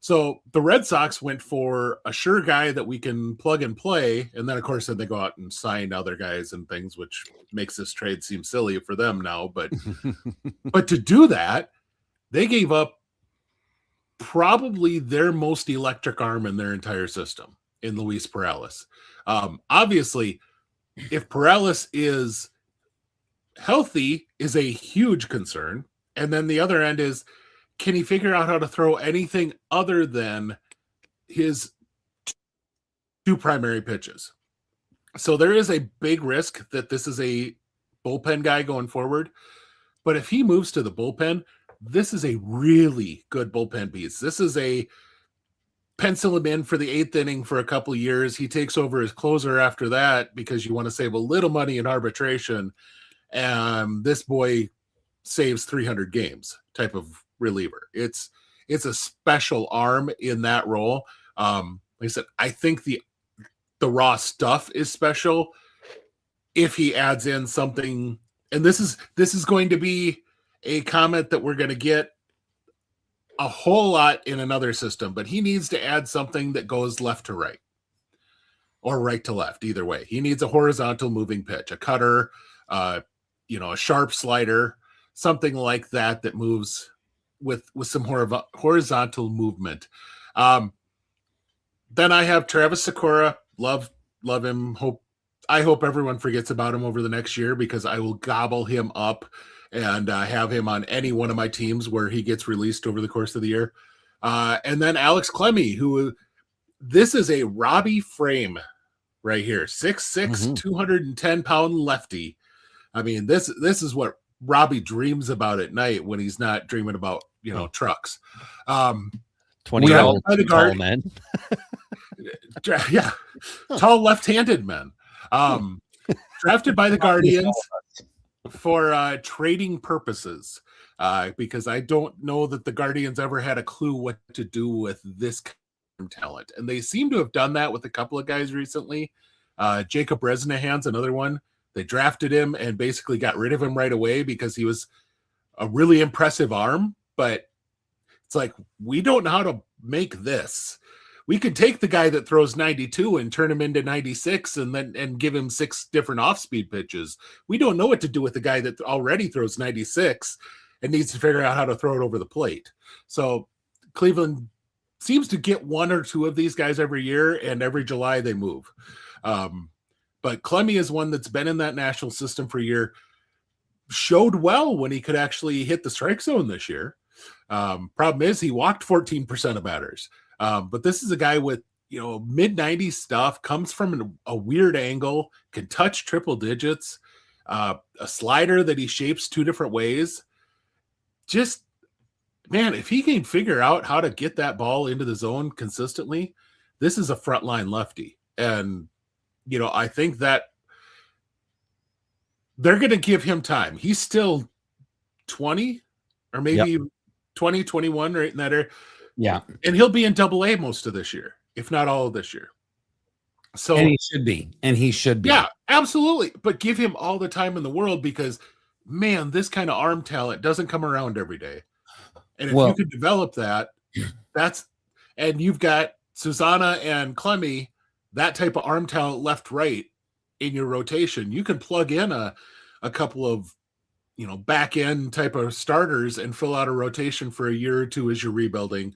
So the Red Sox went for a sure guy that we can plug and play, and then, of course, then they go out and sign other guys and things, which makes this trade seem silly for them now. But but to do that, they gave up probably their most electric arm in their entire system in Luis Perales. Obviously, if Perales is healthy, is a huge concern. And then the other end is, can he figure out how to throw anything other than his 2 primary pitches? So there is a big risk that this is a bullpen guy going forward. But if he moves to the bullpen, this is a really good bullpen piece. This is a pencil him in for the 8th inning for a couple of years. He takes over as closer after that because you want to save a little money in arbitration. And this boy saves 300 games type of reliever. It's a special arm in that role. Like I said, I think the raw stuff is special if he adds in something. And this is going to be a comment that we're going to get a whole lot in another system, but he needs to add something that goes left to right or right to left. Either way, he needs a horizontal moving pitch, a cutter, a sharp slider, something like that moves with some horizontal movement. Then I have Travis Sakura. Love him. I hope everyone forgets about him over the next year, because I will gobble him up and have him on any one of my teams where he gets released over the course of the year. And then Alex Clemmie, who this is a Robbie frame right here, 6'6", 210-pound lefty. I mean, this is what Robbie dreams about at night when he's not dreaming about, trucks. 20-year-old tall men. Yeah, tall left-handed men. Drafted by the Guardians for trading purposes, because I don't know that the Guardians ever had a clue what to do with this kind of talent. And they seem to have done that with a couple of guys recently. Jacob Bresnahan's another one. They drafted him and basically got rid of him right away because he was a really impressive arm, but it's like, we don't know how to make this. We could take the guy that throws 92 and turn him into 96 and give him 6 different off-speed pitches. We don't know what to do with the guy that already throws 96 and needs to figure out how to throw it over the plate. So Cleveland seems to get 1 or 2 of these guys every year, and every July they move. But Clemmie is one that's been in that national system for a year, showed well when he could actually hit the strike zone this year. Problem is he walked 14% of batters. But this is a guy with, mid-90s stuff, comes from a weird angle, can touch triple digits, a slider that he shapes 2 different ways. Just, man, if he can figure out how to get that ball into the zone consistently, this is a frontline lefty. And, I think that they're going to give him time. He's still 20 or maybe 20, 21, right in that area. Yeah. And he'll be in AA most of this year, if not all of this year. So and he should be. Yeah, absolutely. But give him all the time in the world, because, man, this kind of arm talent doesn't come around every day. And if you could develop that, and you've got Susanna and Clemmie, that type of arm talent left, right in your rotation, you can plug in a couple of, back end type of starters and fill out a rotation for a year or 2 as you're rebuilding.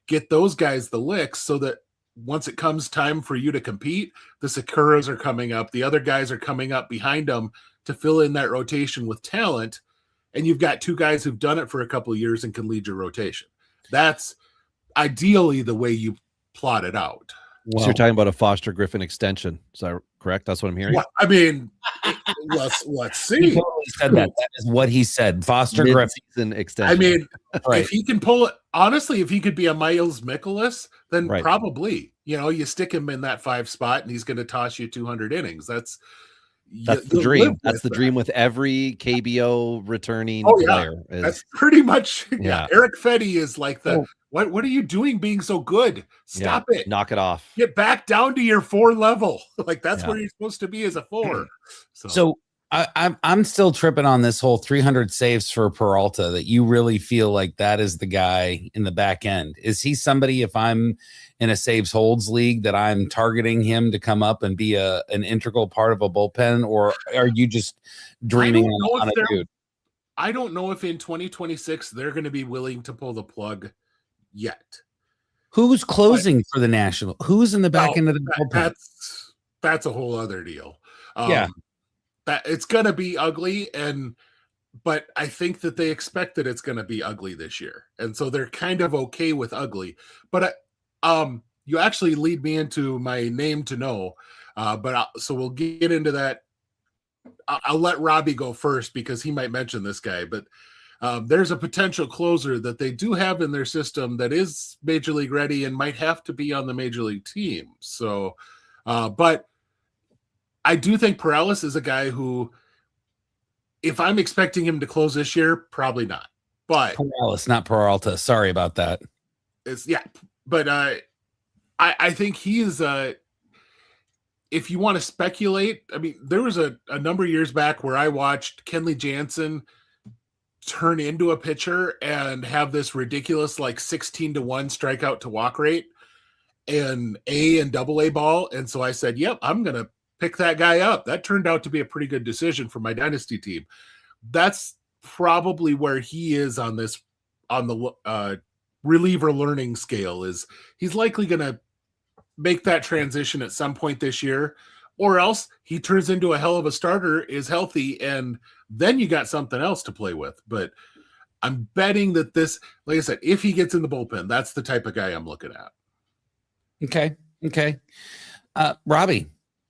Get those guys the licks so that once it comes time for you to compete, the Sakuras are coming up. The other guys are coming up behind them to fill in that rotation with talent. And you've got two guys who've done it for a couple of years and can lead your rotation. That's ideally the way you plot it out. Well, so you're talking about a Foster Griffin extension. Is that correct? That's what I'm hearing. Well, I mean, let's see. He totally said that. That is what he said. Foster Griffin extension. I mean, if he can pull it, honestly, if he could be a Miles Mikolas, then probably, you stick him in that 5 spot and he's going to toss you 200 innings. That's the dream. That's the dream with every KBO returning player. That's pretty much. Yeah. Eric Fetty is like what are you doing being so good? Stop it. Knock it off. Get back down to your 4 level. Like that's where you're supposed to be as a 4. So I'm still tripping on this whole 300 saves for Peralta, that you really feel like that is the guy in the back end. Is he somebody, if I'm in a saves holds league, that I'm targeting him to come up and be an integral part of a bullpen, or are you just dreaming on a dude? I don't know if in 2026 they're going to be willing to pull the plug yet. Who's closing for the National? Who's in the back end of the bullpen? That's a whole other deal. That it's going to be ugly, but I think that they expect that it's going to be ugly this year, and so they're kind of okay with ugly. But you actually lead me into my name to know, so we'll get into that. I'll let Robbie go first because he might mention this guy, but there's a potential closer that they do have in their system that is major league ready and might have to be on the major league team. So, but I do think Perales is a guy who, if I'm expecting him to close this year, probably not. But Perales, not Peralta. Sorry about that. But I think he is if you want to speculate, I mean, there was a number of years back where I watched Kenley Jansen turn into a pitcher and have this ridiculous 16-1 strikeout to walk rate in A and AA ball. And so I said, yep, I'm going to pick that guy up. That turned out to be a pretty good decision for my dynasty team. That's probably where he is on the reliever learning scale. Is he's likely going to make that transition at some point this year, or else he turns into a hell of a starter, is healthy, and then you got something else to play with. But I'm betting that this, like I said, if he gets in the bullpen, that's the type of guy I'm looking at. Okay. Robbie,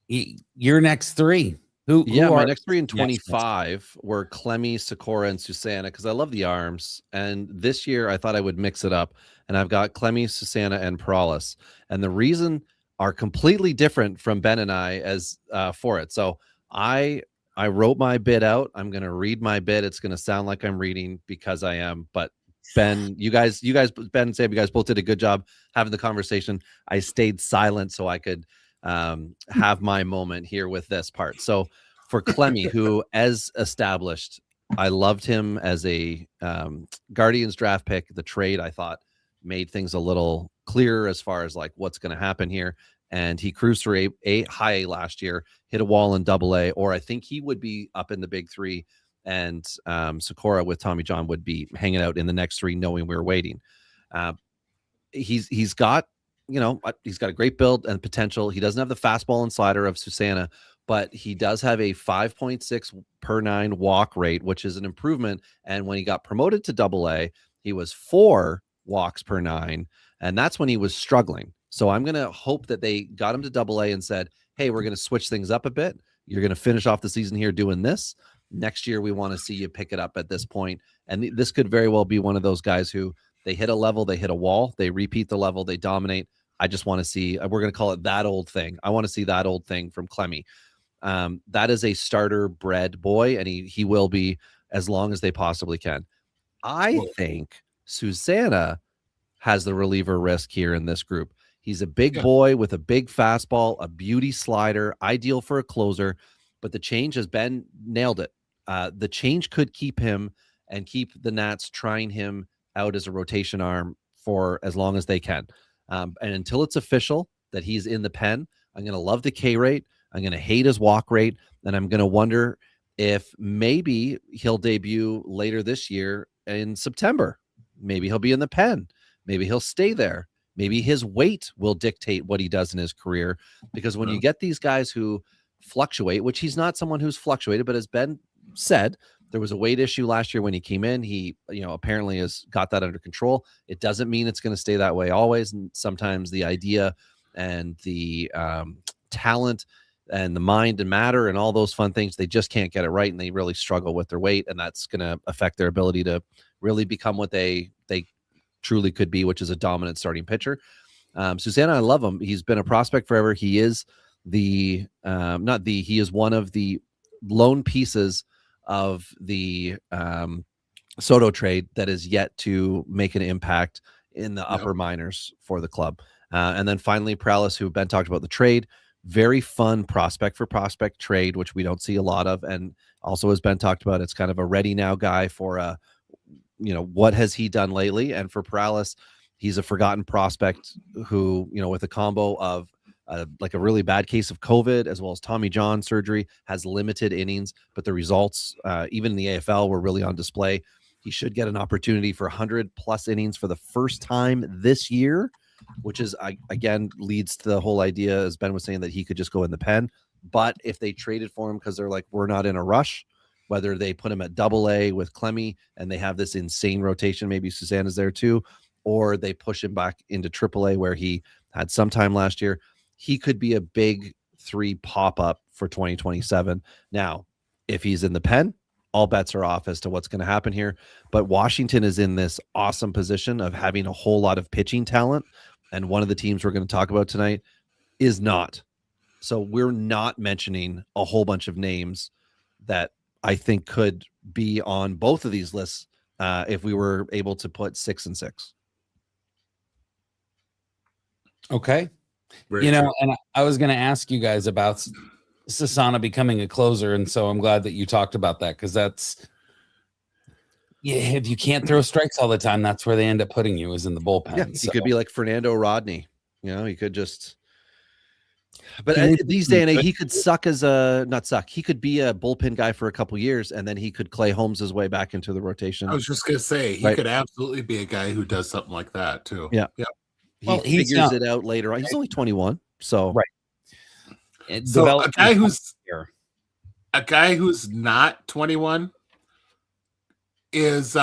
your next 3. My next 3 in 25 were Clemmy, Sikora, and Susana, because I love the arms. And this year I thought I would mix it up, and I've got Clemmy, Susana, and Perales. And the reason are completely different from Ben and I as for it. So I wrote my bid out. I'm going to read my bid. It's going to sound like I'm reading because I am, but Ben, you guys, Ben and Sam, you guys both did a good job having the conversation. I stayed silent so I could have my moment here with this part. So for Clemmy, who, as established, I loved him as a Guardians draft pick. The trade, I thought, made things a little clearer as far as what's going to happen here. And he cruised through a high A last year, hit a wall in AA, or I think he would be up in the big 3, and Sikora with Tommy John would be hanging out in the next 3, knowing we were waiting. He's got a great build and potential. He doesn't have the fastball and slider of Susana, but he does have a 5.6 per 9 walk rate, which is an improvement. And when he got promoted to AA, he was 4 walks per 9, and that's when he was struggling. So I'm going to hope that they got him to AA and said, hey, we're going to switch things up a bit. You're going to finish off the season here doing this. Next year, we want to see you pick it up at this point. And this could very well be one of those guys who they hit a level, they hit a wall, they repeat the level, they dominate. I just want to see, we're going to call it that old thing. I want to see that old thing from Clemmy. That is a starter bred boy, and he will be as long as they possibly can. I think Susana has the reliever risk here in this group. He's a big boy with a big fastball, a beauty slider, ideal for a closer, but the change has been nailed it. The change could keep him and keep the Nats trying him out as a rotation arm for as long as they can. And until it's official that he's in the pen, I'm going to love the K rate. I'm going to hate his walk rate. And I'm going to wonder if maybe he'll debut later this year in September. Maybe he'll be in the pen. Maybe he'll stay there. maybe his weight will dictate what he does in his career. Because when you get these guys who fluctuate, which he's not someone who's fluctuated, but as Ben said, there was a weight issue last year when he came in. He, apparently has got that under control. It doesn't mean it's going to stay that way always. And sometimes the idea and the talent and the mind and matter and all those fun things, they just can't get it right. And they really struggle with their weight. And that's going to affect their ability to really become what they truly could be, which is a dominant starting pitcher. Susanna, I love him. He's been a prospect forever. He is he is one of the lone pieces of the Soto trade that is yet to make an impact in the upper minors for the club. And then finally, Prowlis, who Ben talked about the trade, very fun prospect for prospect trade, which we don't see a lot of. And also, as Ben talked about, it's kind of a ready now guy for what has he done lately? And for Prowlis, he's a forgotten prospect who, with a combo of like a really bad case of COVID as well as Tommy John surgery, has limited innings, but the results, even in the AFL, were really on display. He should get an opportunity for 100+ innings for the first time this year, which is, again, leads to the whole idea, as Ben was saying, that he could just go in the pen. But if they traded for him because they're like, we're not in a rush, whether they put him at AA with Clemmy and they have this insane rotation, maybe Susanna's there too, or they push him back into AAA where he had some time last year, he could be a big 3 pop-up for 2027. Now, if he's in the pen, all bets are off as to what's going to happen here. But Washington is in this awesome position of having a whole lot of pitching talent. And one of the teams we're going to talk about tonight is not. So we're not mentioning a whole bunch of names that I think could be on both of these lists if we were able to put 6 and 6. Okay. And I was going to ask you guys about Sasana becoming a closer. And so I'm glad that you talked about that, because if you can't throw strikes all the time, that's where they end up putting you, is in the bullpen. Yeah, he could be like Fernando Rodney. He could just. But these days and age, he could suck as not suck. He could be a bullpen guy for a couple years, and then he could Clay Holmes his way back into the rotation. I was just gonna say he could absolutely be a guy who does something like that too. Yeah. He figures it out later on. He's only 21, so right. So a guy who's not 21 is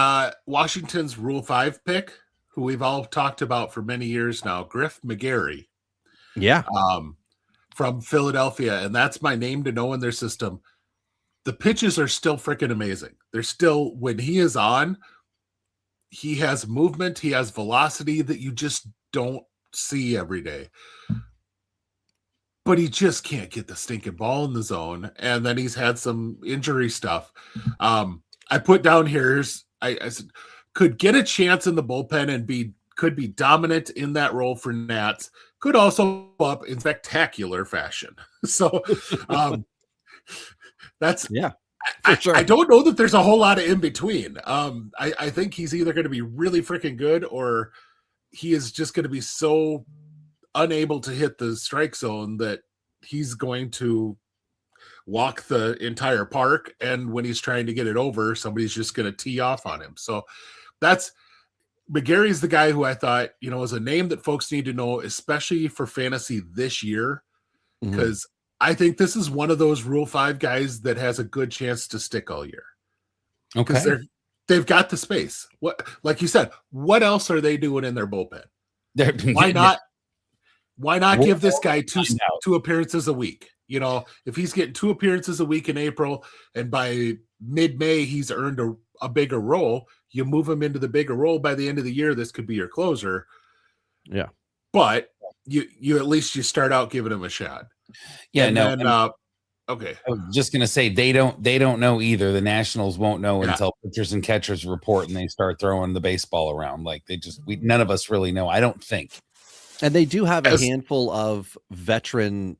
Washington's Rule 5 pick, who we've all talked about for many years now, Griff McGarry. Yeah. From Philadelphia, and that's my name to know in their system. The pitches are still freaking amazing. They're still, when he is on, he has movement, he has velocity that you just don't see every day. But he just can't get the stinking ball in the zone. And then he's had some injury stuff. I put down here, I said, could get a chance in the bullpen and could be dominant in that role for Nats. Could also up in spectacular fashion. So that's for sure. I don't know that there's a whole lot of in between. I think he's either going to be really freaking good, or he is just going to be so unable to hit the strike zone that he's going to walk the entire park. And when he's trying to get it over, somebody's just going to tee off on him. So McGarry's the guy who I thought, is a name that folks need to know, especially for fantasy this year, because I think this is one of those Rule 5 guys that has a good chance to stick all year. Okay. They've got the space. What, like you said, what else are they doing in their bullpen? Why not give this guy two appearances a week? If he's getting 2 appearances a week in April, and by mid-May he's earned a bigger role, you move him into the bigger role. By the end of the year, this could be your closer. Yeah. But you at least you start out giving him a shot. Yeah, and no. Then, okay. I was just gonna say they don't know either. The Nationals won't know until pitchers and catchers report and they start throwing the baseball around. Like none of us really know. I don't think. And they do have a handful of veteran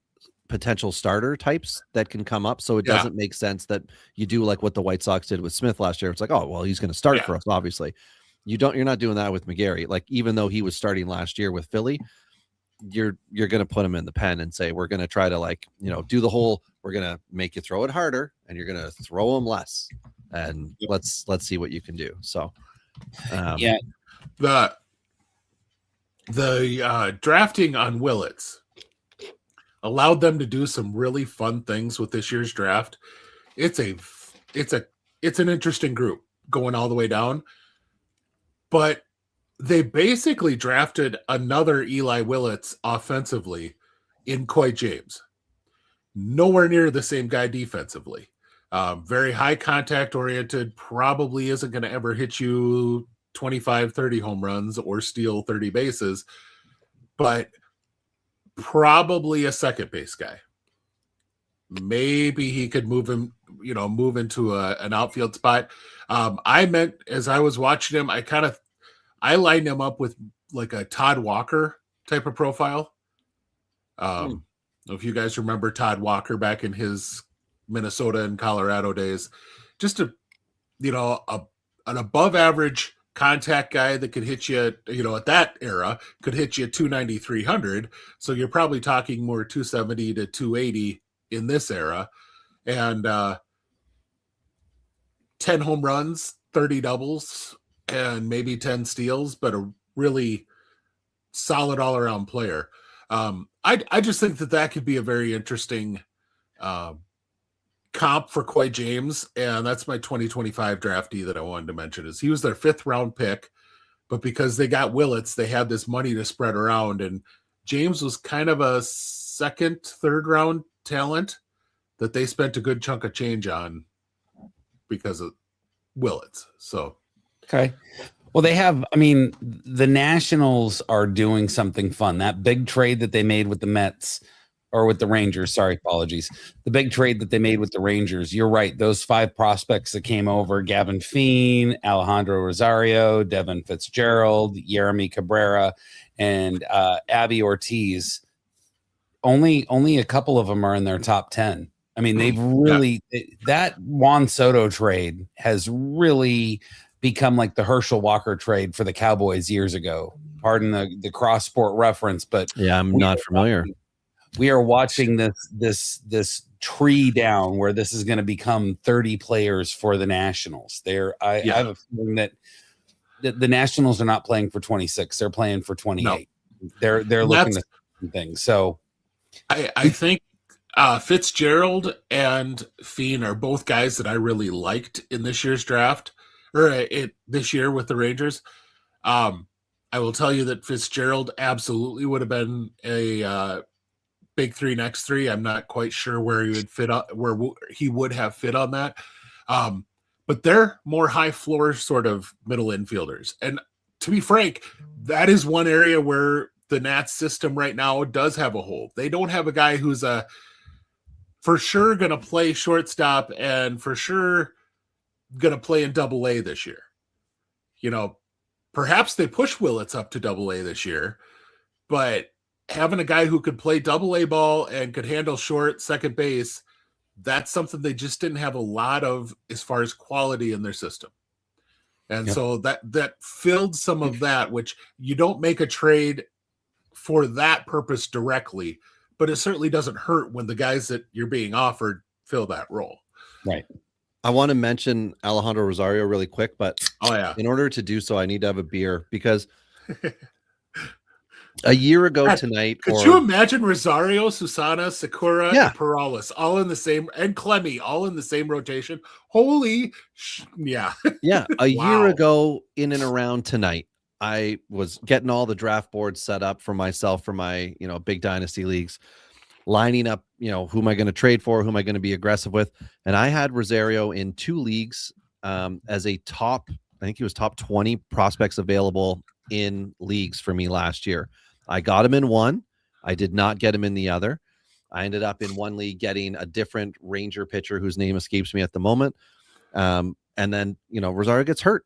potential starter types that can come up. So it doesn't make sense that you do like what the White Sox did with Smith last year. It's like, oh, well, he's going to start for us. Obviously you're not doing that with McGarry. Like, even though he was starting last year with Philly, you're going to put him in the pen and say, we're going to try to do the whole, we're going to make you throw it harder and you're going to throw him less. And let's see what you can do. So, The drafting on Willits allowed them to do some really fun things with this year's draft. It's an interesting group going all the way down, but they basically drafted another Eli Willits offensively in Coy James. Nowhere near the same guy defensively. Very high contact oriented, probably isn't going to ever hit you 25, 30 home runs or steal 30 bases, but probably a second base guy. Maybe he could move into an outfield spot. I meant, as I was watching him, I lined him up with like a Todd Walker type of profile. If you guys remember Todd Walker back in his Minnesota and Colorado days, just an above average contact guy that could hit you, at that era could hit you 290, 300. So you're probably talking more 270 to 280 in this era. And 10 home runs, 30 doubles, and maybe 10 steals, but a really solid all around player. I just think that could be a very interesting comp for Coy James, and that's my 2025 draftee that I wanted to mention. Is he was their 5th round pick, but because they got Willits, they had this money to spread around, and James was kind of a 2nd, 3rd round talent that they spent a good chunk of change on because of Willits. So okay. Well, the Nationals are doing something fun. That big trade that they made with the Mets, or with the Rangers, sorry, apologies. The big trade that they made with the Rangers, you're right. Those 5 prospects that came over, Gavin Feene, Alejandro Rosario, Devin Fitzgerald, Yeremy Cabrera, and Abby Ortiz, only a couple of them are in their top 10. I mean, they've really, that Juan Soto trade has really become like the Herschel Walker trade for the Cowboys years ago. Pardon the cross sport reference, but yeah, I'm not familiar. We are watching this tree down where this is going to become 30 players for the Nationals. I have a feeling that the Nationals are not playing for 26; they're playing for 28. No. They're looking at things. So I think Fitzgerald and Feene are both guys that I really liked in this year's draft, or this year with the Rangers. I will tell you that Fitzgerald absolutely would have been a big 3 next 3. I'm not quite sure where he would fit where he would have fit on that. But they're more high floor sort of middle infielders. And to be frank, that is one area where the Nats system right now does have a hole. They don't have a guy who's for sure going to play shortstop and for sure going to play in Double-A this year. Perhaps they push Willits up to Double-A this year, but having a guy who could play Double-A ball and could handle short second base, that's something they just didn't have a lot of as far as quality in their system. And so that filled some of that, which you don't make a trade for that purpose directly, but it certainly doesn't hurt when the guys that you're being offered fill that role. Right. I want to mention Alejandro Rosario really quick, but in order to do so, I need to have a beer because a year ago tonight. Could you imagine Rosario, Susana, Sakura, and Perales all in the same, and Clemmy all in the same rotation? Holy, yeah. A year ago in and around tonight, I was getting all the draft boards set up for myself for my, big dynasty leagues, lining up, who am I going to trade for? Who am I going to be aggressive with? And I had Rosario in 2 leagues as a top, I think he was top 20 prospects available in leagues for me last year. I got him in one. I did not get him in the other. I ended up in one league getting a different Ranger pitcher whose name escapes me at the moment. And then, Rosario gets hurt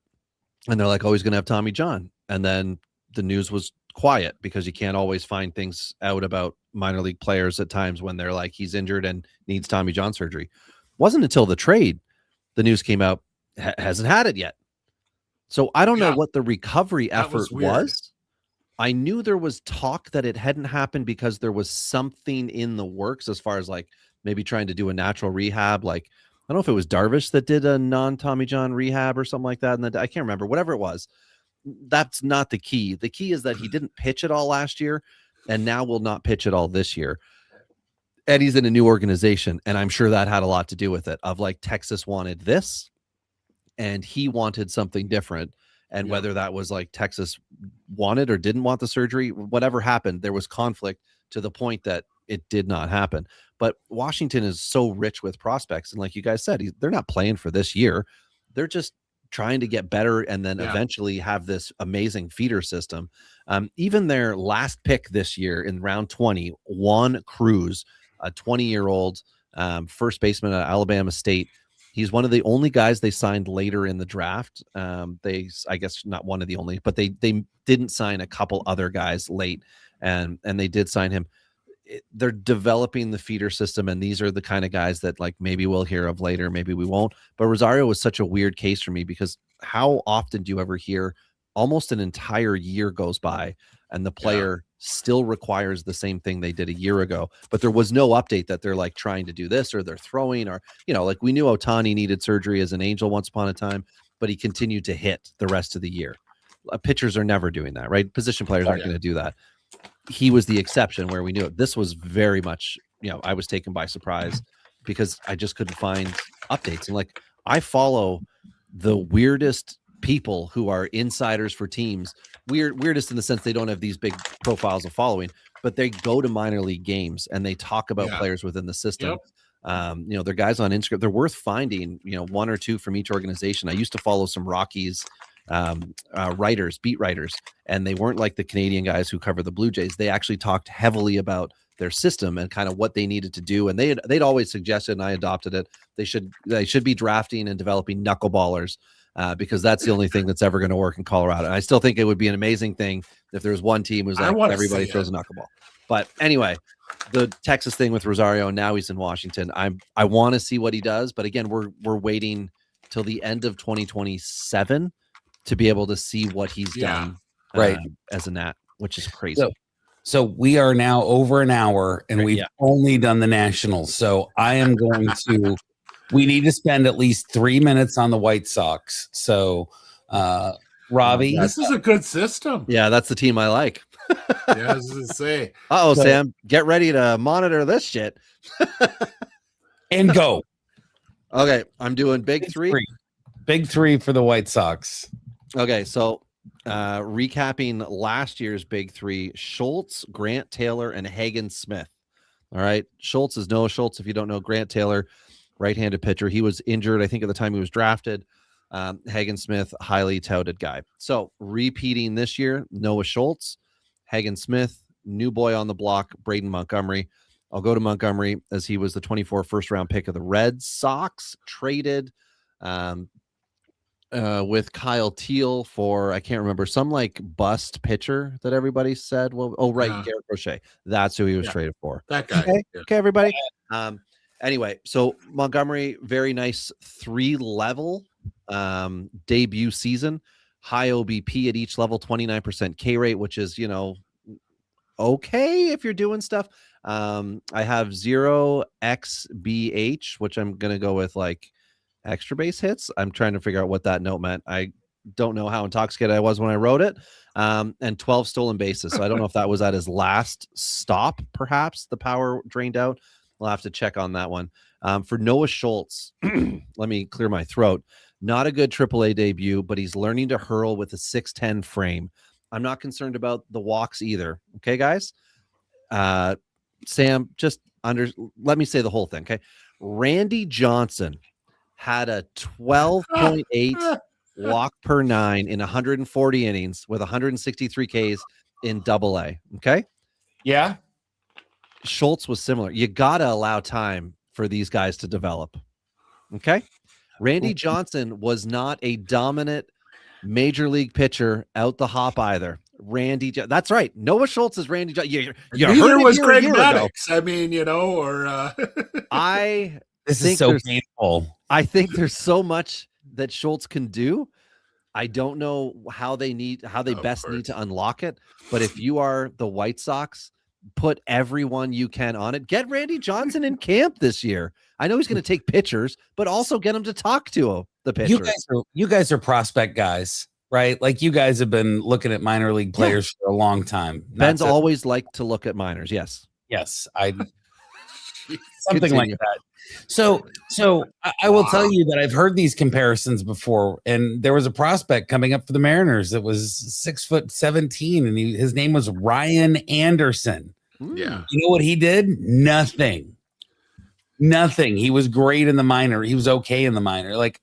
and they're like, oh, he's going to have Tommy John. And then the news was quiet because you can't always find things out about minor league players at times when they're like, he's injured and needs Tommy John surgery. Wasn't until the trade, the news came out, hasn't had it yet. So I don't know what the recovery effort was. I knew there was talk that it hadn't happened because there was something in the works as far as like maybe trying to do a natural rehab. Like, I don't know if it was Darvish that did a non-Tommy John rehab or something like that. And I can't remember, whatever it was. that's not the key. The key is that he didn't pitch it all last year and now will not pitch it all this year. And he's in a new organization, and I'm sure that had a lot to do with it, of like Texas wanted this and he wanted something different. And whether that was like Texas wanted or didn't want the surgery, whatever happened, there was conflict to the point that it did not happen. But Washington is so rich with prospects. And like you guys said, they're not playing for this year. They're just trying to get better and then eventually have this amazing feeder system. Even their last pick this year in round 20, Juan Cruz, a 20-year-old first baseman at Alabama State. He's one of the only guys they signed later in the draft. I guess not one of the only, but they didn't sign a couple other guys late, and they did sign him. They're developing the feeder system, and these are the kind of guys that like maybe we'll hear of later, maybe we won't. But Rosario was such a weird case for me because how often do you ever hear almost an entire year goes by and the player still requires the same thing they did a year ago, but there was no update that they're like trying to do this or they're throwing, or, you know, like we knew Ohtani needed surgery as an Angel once upon a time, but he continued to hit the rest of the year. Pitchers are never doing that, right? Position players aren't going to do that. He was the exception where we knew it. This was very much, you know, I was taken by surprise because I just couldn't find updates. And like, I follow the weirdest people who are insiders for teams, weirdest in the sense they don't have these big profiles of following, but they go to minor league games and they talk about players within the system. You know, they're guys on Instagram. They're worth finding, you know, one or two from each organization. I used to follow some Rockies beat writers, and they weren't like the Canadian guys who cover the Blue Jays. They actually talked heavily about their system and kind of what they needed to do. And they'd always suggested, and I adopted it, they should be drafting and developing knuckleballers, because that's the only thing that's ever going to work in Colorado. And I still think it would be an amazing thing if there's one team who's like everybody throws a knuckleball. But anyway, the Texas thing with Rosario, now he's in Washington. I want to see what he does, but again, we're waiting till the end of 2027 to be able to see what he's done as a Nat, which is crazy. So we are now over an hour and we've only done the Nationals. So I am going to, we need to spend at least 3 minutes on the White Sox. So Robbie. This is a good system. Yeah, that's the team I like. I was going to say. Sam, get ready to monitor this shit. And go. Okay, I'm doing big three. Big three for the White Sox. Okay, so recapping last year's big three: Schultz, Grant Taylor, and Hagen Smith. All right, Schultz is Noah Schultz. If you don't know, Grant Taylor, right-handed pitcher. He was injured, I think, at the time he was drafted. Hagen Smith, highly touted guy. So repeating this year: Noah Schultz, Hagen Smith, new boy on the block, Braden Montgomery. I'll go to Montgomery as he was the 24 first-round pick of the Red Sox, traded with Kyle Teal for, I can't remember, some like bust pitcher that everybody said. Well, Garrett Crochet. That's who he was traded for. That guy. Okay, everybody. Anyway, so Montgomery, very nice 3-level debut season. High OBP at each level, 29% K rate, which is, you know, okay if you're doing stuff. I have 0 XBH, which I'm going to go with like extra base hits. I'm trying to figure out what that note meant. I don't know how intoxicated I was when I wrote it. And 12 stolen bases. So I don't know if that was at his last stop, perhaps the power drained out. We'll have to check on that one. For Noah Schultz, let me clear my throat. Not a good AAA debut, but he's learning to hurl with a 6'10" frame. I'm not concerned about the walks either. Okay, guys? Sam, let me say the whole thing, okay? Randy Johnson had a 12.8 walk per 9 in 140 innings with 163 Ks in AA. Okay. Yeah. Schultz was similar. You got to allow time for these guys to develop. Okay. Randy Johnson was not a dominant major league pitcher out the hop either. That's right. Noah Schultz is Randy Johnson. You Neither was Greg Maddux. I mean, you know, or this is so painful. I think there's so much that Schultz can do. I don't know how they best need to unlock it. But if you are the White Sox, put everyone you can on it. Get Randy Johnson in camp this year. I know he's going to take pitchers, but also get him to talk to the pitchers. You guys are prospect guys. right? Like you guys have been looking at minor league players for a long time. Ben's always liked to look at minors. Yes. Yes, something like Continue. that. So I will tell you that I've heard these comparisons before, and there was a prospect coming up for the Mariners that was 6'17", and his name was Ryan Anderson. Yeah. You know what he did? Nothing. He was great in the minor. He was okay in the minor. Like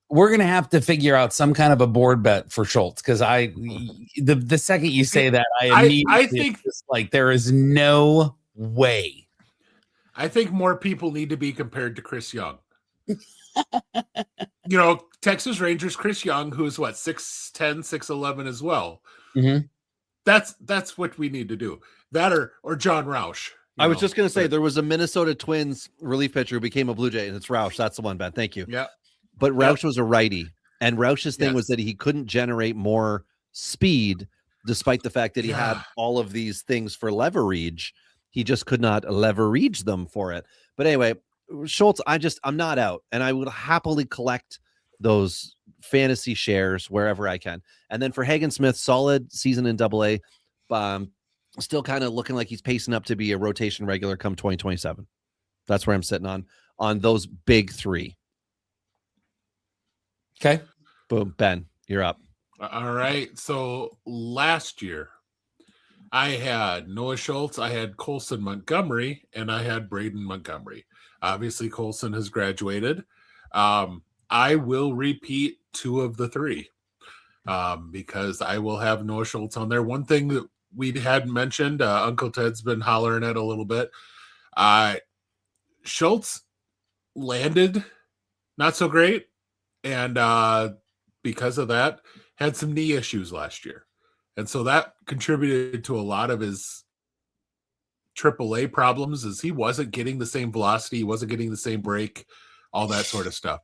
we're gonna have to figure out some kind of a board bet for Schultz, because the second you say that, I immediately think just like there is no way. I think more people need to be compared to Chris Young. Texas Rangers Chris Young, who's 6'10", 6'11" as well. Mm-hmm. That's what we need to do. That or John Roush. I was just going to say there was a Minnesota Twins relief pitcher who became a Blue Jay, and it's Roush. That's the one, Ben. Thank you. Yeah. But Roush was a righty, and Roush's thing was that he couldn't generate more speed, despite the fact that he had all of these things for leverage. He just could not leverage them for it. But anyway, Schultz, I'm not out, and I would happily collect those fantasy shares wherever I can. And then for Hagen Smith, solid season in AA, still kind of looking like he's pacing up to be a rotation regular come 2027. That's where I'm sitting on those big three. Okay. Boom. Ben, you're up. All right. So last year, I had Noah Schultz, I had Colson Montgomery, and I had Braden Montgomery. Obviously, Colson has graduated. I will repeat two of the three because I will have Noah Schultz on there. One thing that we hadn't mentioned, Uncle Ted's been hollering at a little bit. Schultz landed not so great, and because of that, had some knee issues last year. And so that contributed to a lot of his AAA problems, as he wasn't getting the same velocity, he wasn't getting the same break, all that sort of stuff.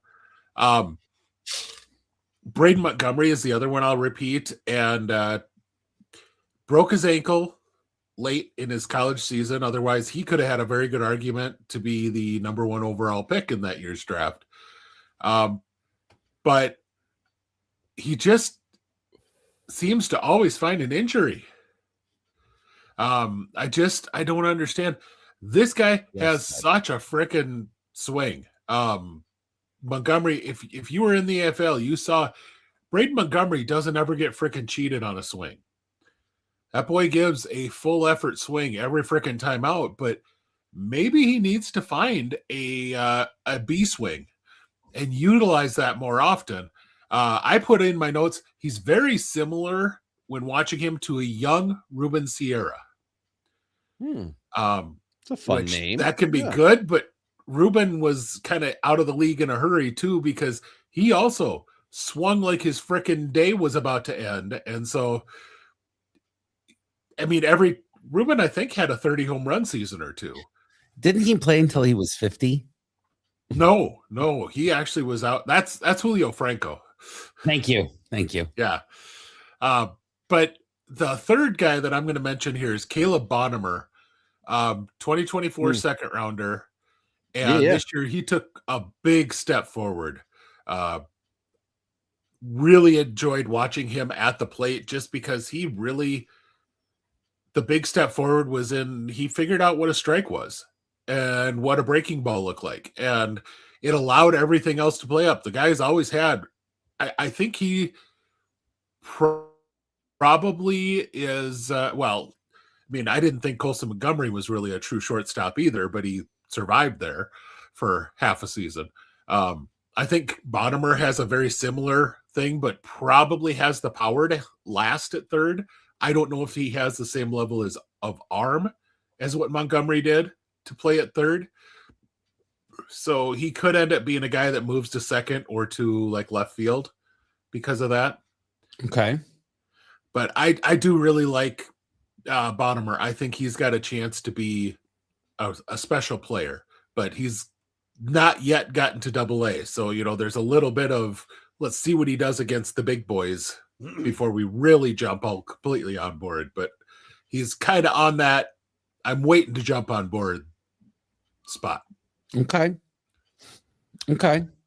Braden Montgomery is the other one I'll repeat, and broke his ankle late in his college season. Otherwise, he could have had a very good argument to be the number 1 overall pick in that year's draft. But he just seems to always find an injury. I don't understand. This guy has such a freaking swing. Montgomery, if you were in the AFL, you saw Braden Montgomery doesn't ever get freaking cheated on a swing. That boy gives a full effort swing every freaking time out, but maybe he needs to find a B swing and utilize that more often. I put in my notes, he's very similar when watching him to a young Ruben Sierra. It's a fun name. That can be good, but Ruben was kind of out of the league in a hurry too, because he also swung like his freaking day was about to end. And so, I mean, Ruben, I think, had a 30 home run season or two. Didn't he play until he was 50? No, he actually was out. That's Julio Franco. Thank you. Yeah. But the third guy that I'm going to mention here is Caleb Bonnemer, 2024 second rounder. And this year he took a big step forward. Really enjoyed watching him at the plate, just because the big step forward was he figured out what a strike was and what a breaking ball looked like. And it allowed everything else to play up. The guy's always had, I think he probably is, I didn't think Colson Montgomery was really a true shortstop either, but he survived there for half a season. I think Bonnemer has a very similar thing, but probably has the power to last at third. I don't know if he has the same level of arm as what Montgomery did to play at third. So he could end up being a guy that moves to second or to left field because of that. Okay. But I do really like Bonnemer. I think he's got a chance to be a special player, but he's not yet gotten to AA. So, there's a little bit of, let's see what he does against the big boys before we really jump all completely on board. But he's kind of on that I'm waiting to jump on board spot. Okay.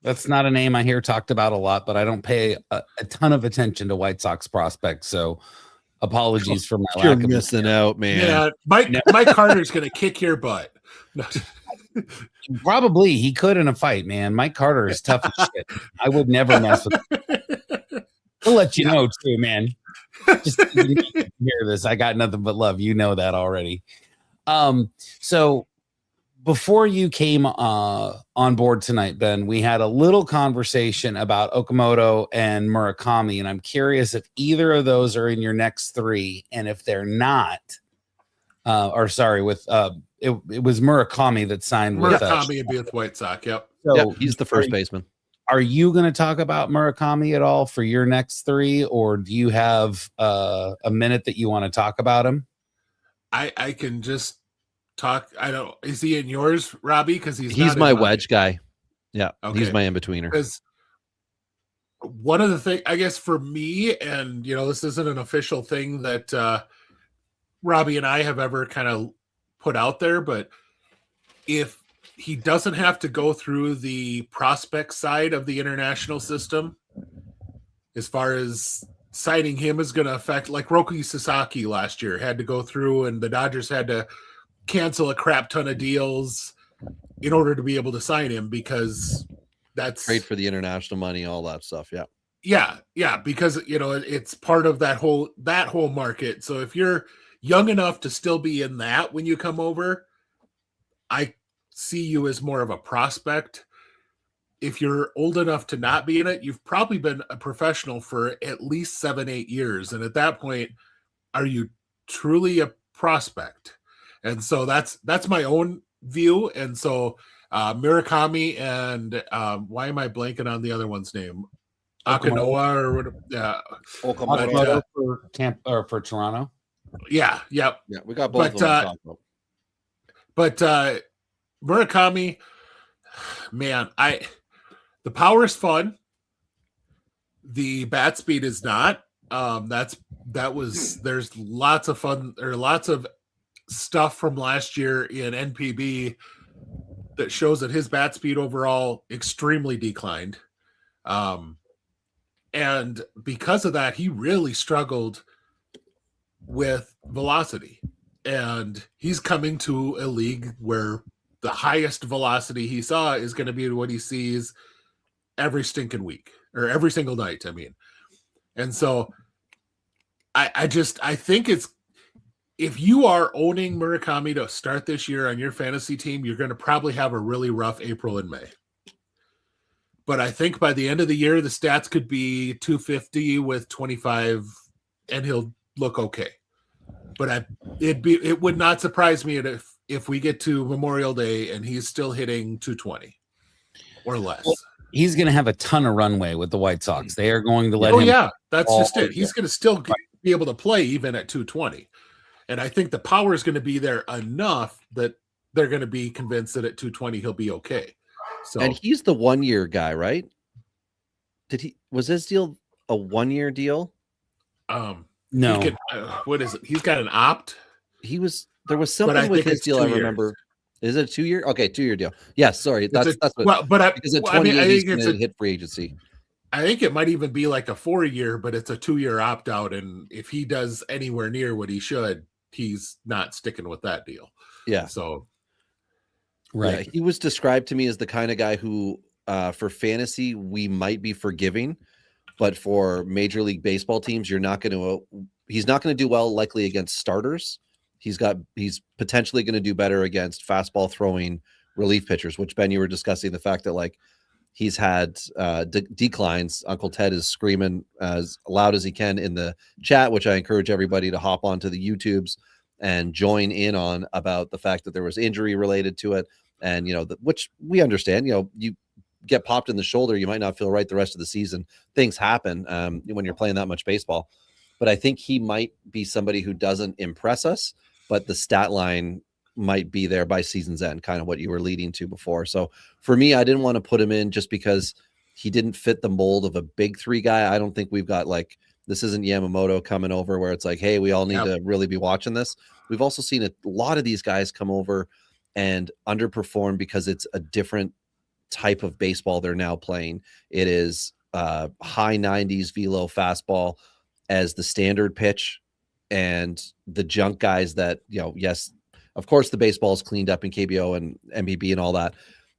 That's not a name I hear talked about a lot, but I don't pay a ton of attention to White Sox prospects. So apologies for my You're lack of missing out, man. Yeah, Mike Carter's gonna kick your butt. Probably he could in a fight, man. Mike Carter is tough as shit. I would never mess with him. I'll let you know too, man. Just you hear this. I got nothing but love. You know that already. So before you came on board tonight, Ben, we had a little conversation about Okamoto and Murakami, and I'm curious if either of those are in your next three, and if they're not, it was Murakami that signed with Murakami would be with White Sox. Yep. So he's the first baseman. Are you going to talk about Murakami at all for your next three, or do you have a minute that you want to talk about him? I can just talk. I don't. Is he in yours, Robbie? Because he's my wedge guy. Yeah, okay. He's my in-betweener. Because one of the things, I guess, for me, and this isn't an official thing that Robbie and I have ever kind of put out there, but if he doesn't have to go through the prospect side of the international system, as far as signing him is going to affect, like Roki Sasaki last year had to go through, and the Dodgers had to cancel a crap ton of deals in order to be able to sign him, because that's great for the international money, all that stuff. Yeah, because it's part of that whole market. So if you're young enough to still be in that when you come over, I see you as more of a prospect. If you're old enough to not be in it, you've probably been a professional for at least 7-8 years, and at that point, are you truly a prospect? And so that's my own view. And so Murakami and why am I blanking on the other one's name? Akinoa or whatever. Yeah, Okamoto for Tampa or for Toronto. Yeah, yep. Yeah, we got both of them. But Murakami, man, the power is fun. The bat speed is not. There's lots of fun, or lots of stuff from last year in NPB that shows that his bat speed overall extremely declined. And because of that, he really struggled with velocity. And he's coming to a league where the highest velocity he saw is going to be what he sees every stinking week, or every single night, I mean. And so I think it's, if you are owning Murakami to start this year on your fantasy team, you're going to probably have a really rough April and May. But I think by the end of the year, the stats could be 250 with 25, and he'll look okay. But it would not surprise me if we get to Memorial Day and he's still hitting 220 or less. Well, he's going to have a ton of runway with the White Sox. They are going to let him. Oh yeah, that's just it. He's going to still be able to play even at 220. And I think the power is going to be there enough that they're going to be convinced that at 220 he'll be okay. So, and he's the 1-year guy, right? Was his deal a 1-year deal? No. What is it? He's got an opt. There was something with his deal. I remember. Is it a 2-year? Okay, 2-year deal. Yes, sorry. That's what. Well, but because at 20 he's going to hit free agency. I think it might even be like a 4-year, but it's a 2-year opt out. And if he does anywhere near what he should, he's not sticking with that deal. Yeah. So. Right. Yeah, he was described to me as the kind of guy who, for fantasy, we might be forgiving, but for Major League Baseball teams, he's not going to do well likely against starters. He's potentially going to do better against fastball throwing relief pitchers, which, Ben, you were discussing the fact that like he's had declines. Uncle Ted is screaming as loud as he can in the chat, which I encourage everybody to hop onto the YouTubes and join in on, about the fact that there was injury related to it. And, which we understand, you get popped in the shoulder, you might not feel right the rest of the season. Things happen when you're playing that much baseball. But I think he might be somebody who doesn't impress us, but the stat line might be there by season's end, kind of what you were leading to before. So for me, I didn't want to put him in just because he didn't fit the mold of a big three guy. I don't think we've got this isn't Yamamoto coming over where it's like, hey, we all need to really be watching this. We've also seen a lot of these guys come over and underperform because it's a different type of baseball they're now playing. It is high 90s velo fastball as the standard pitch, and the junk guys that, yes, of course the baseball is cleaned up in KBO and MBB and all that,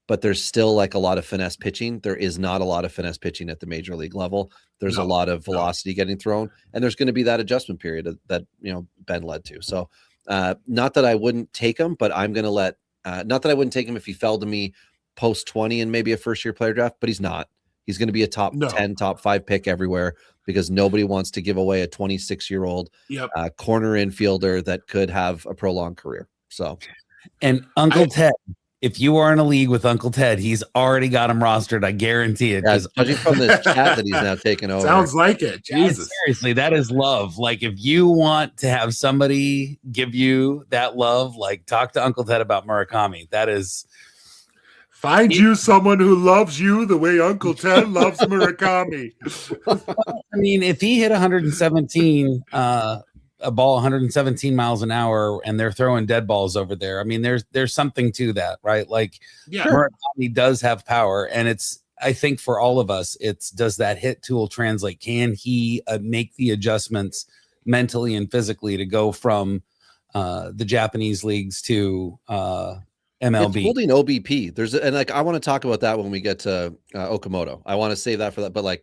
but there's still like a lot of finesse pitching. There is not a lot of finesse pitching at the major league level. There's a lot of velocity getting thrown, and there's going to be that adjustment period that Ben led to. So not that I wouldn't take him, but I'm going to let not that I wouldn't take him if he fell to me post 20 and maybe a first-year player draft, but he's not. He's going to be a top 10, top 5 pick everywhere, because nobody wants to give away a 26-year-old corner infielder that could have a prolonged career. So, and Uncle Ted, if you are in a league with Uncle Ted, he's already got him rostered. I guarantee it. Yeah, judging from this chat that he's now taking over. Sounds like it. Jesus. Yeah, seriously, that is love. Like, if you want to have somebody give you that love, like, talk to Uncle Ted about Murakami. That is... Find you someone who loves you the way Uncle Ted loves Murakami. I mean, if he hit 117, a ball 117 miles an hour, and they're throwing dead balls over there, I mean, there's something to that, right? Like, Murakami does have power, and it's, I think for all of us, it's, does that hit tool translate? Can he make the adjustments mentally and physically to go from the Japanese leagues to MLB? It's holding OBP. And like, I want to talk about that when we get to Okamoto. I want to save that for that, but like,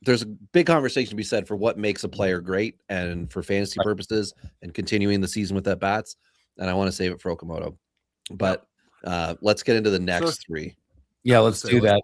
there's a big conversation to be said for what makes a player great and for fantasy purposes and continuing the season with at bats. And I want to save it for Okamoto, but let's get into the next three. Yeah, let's do that.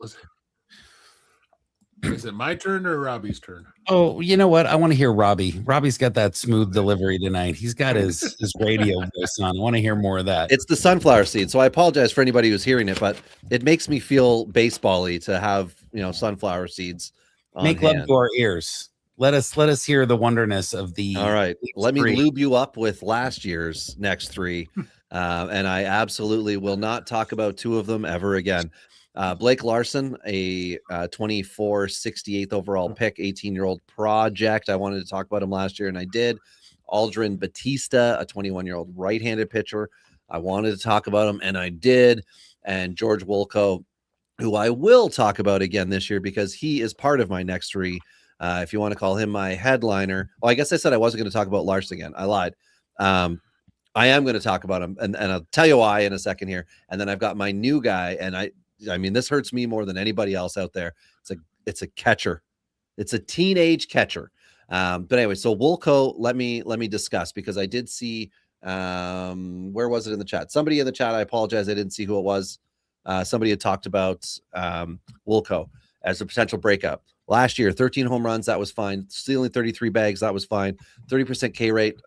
Is it my turn or Robbie's turn? Oh, you know what? I want to hear Robbie. Robbie's got that smooth delivery tonight. He's got his radio voice on. I want to hear more of that. It's the sunflower seed. So I apologize for anybody who's hearing it, but it makes me feel baseball-y to have, sunflower seeds on Make hand. love to our ears. Let us hear the wonderness of the... All right. Let me lube you up with last year's next three. And I absolutely will not talk about two of them ever again. Blake Larson, a 24 68th overall pick, 18-year-old project. I wanted to talk about him last year, and I did. Aldrin Batista, a 21-year-old right-handed pitcher. I wanted to talk about him, and I did. And George Wolko, who I will talk about again this year because he is part of my next three. If you want to call him my headliner. Well, I guess I said I wasn't going to talk about Larson again. I lied. I am going to talk about him, and I'll tell you why in a second here. And then I've got my new guy, and I mean, this hurts me more than anybody else out there. It's a catcher. It's a teenage catcher. But anyway, so Wolko, let me discuss, because I did see, where was it in the chat? Somebody in the chat, I apologize, I didn't see who it was. Somebody had talked about Wolko as a potential breakup. Last year, 13 home runs, that was fine. Stealing 33 bags, that was fine. 30% K rate,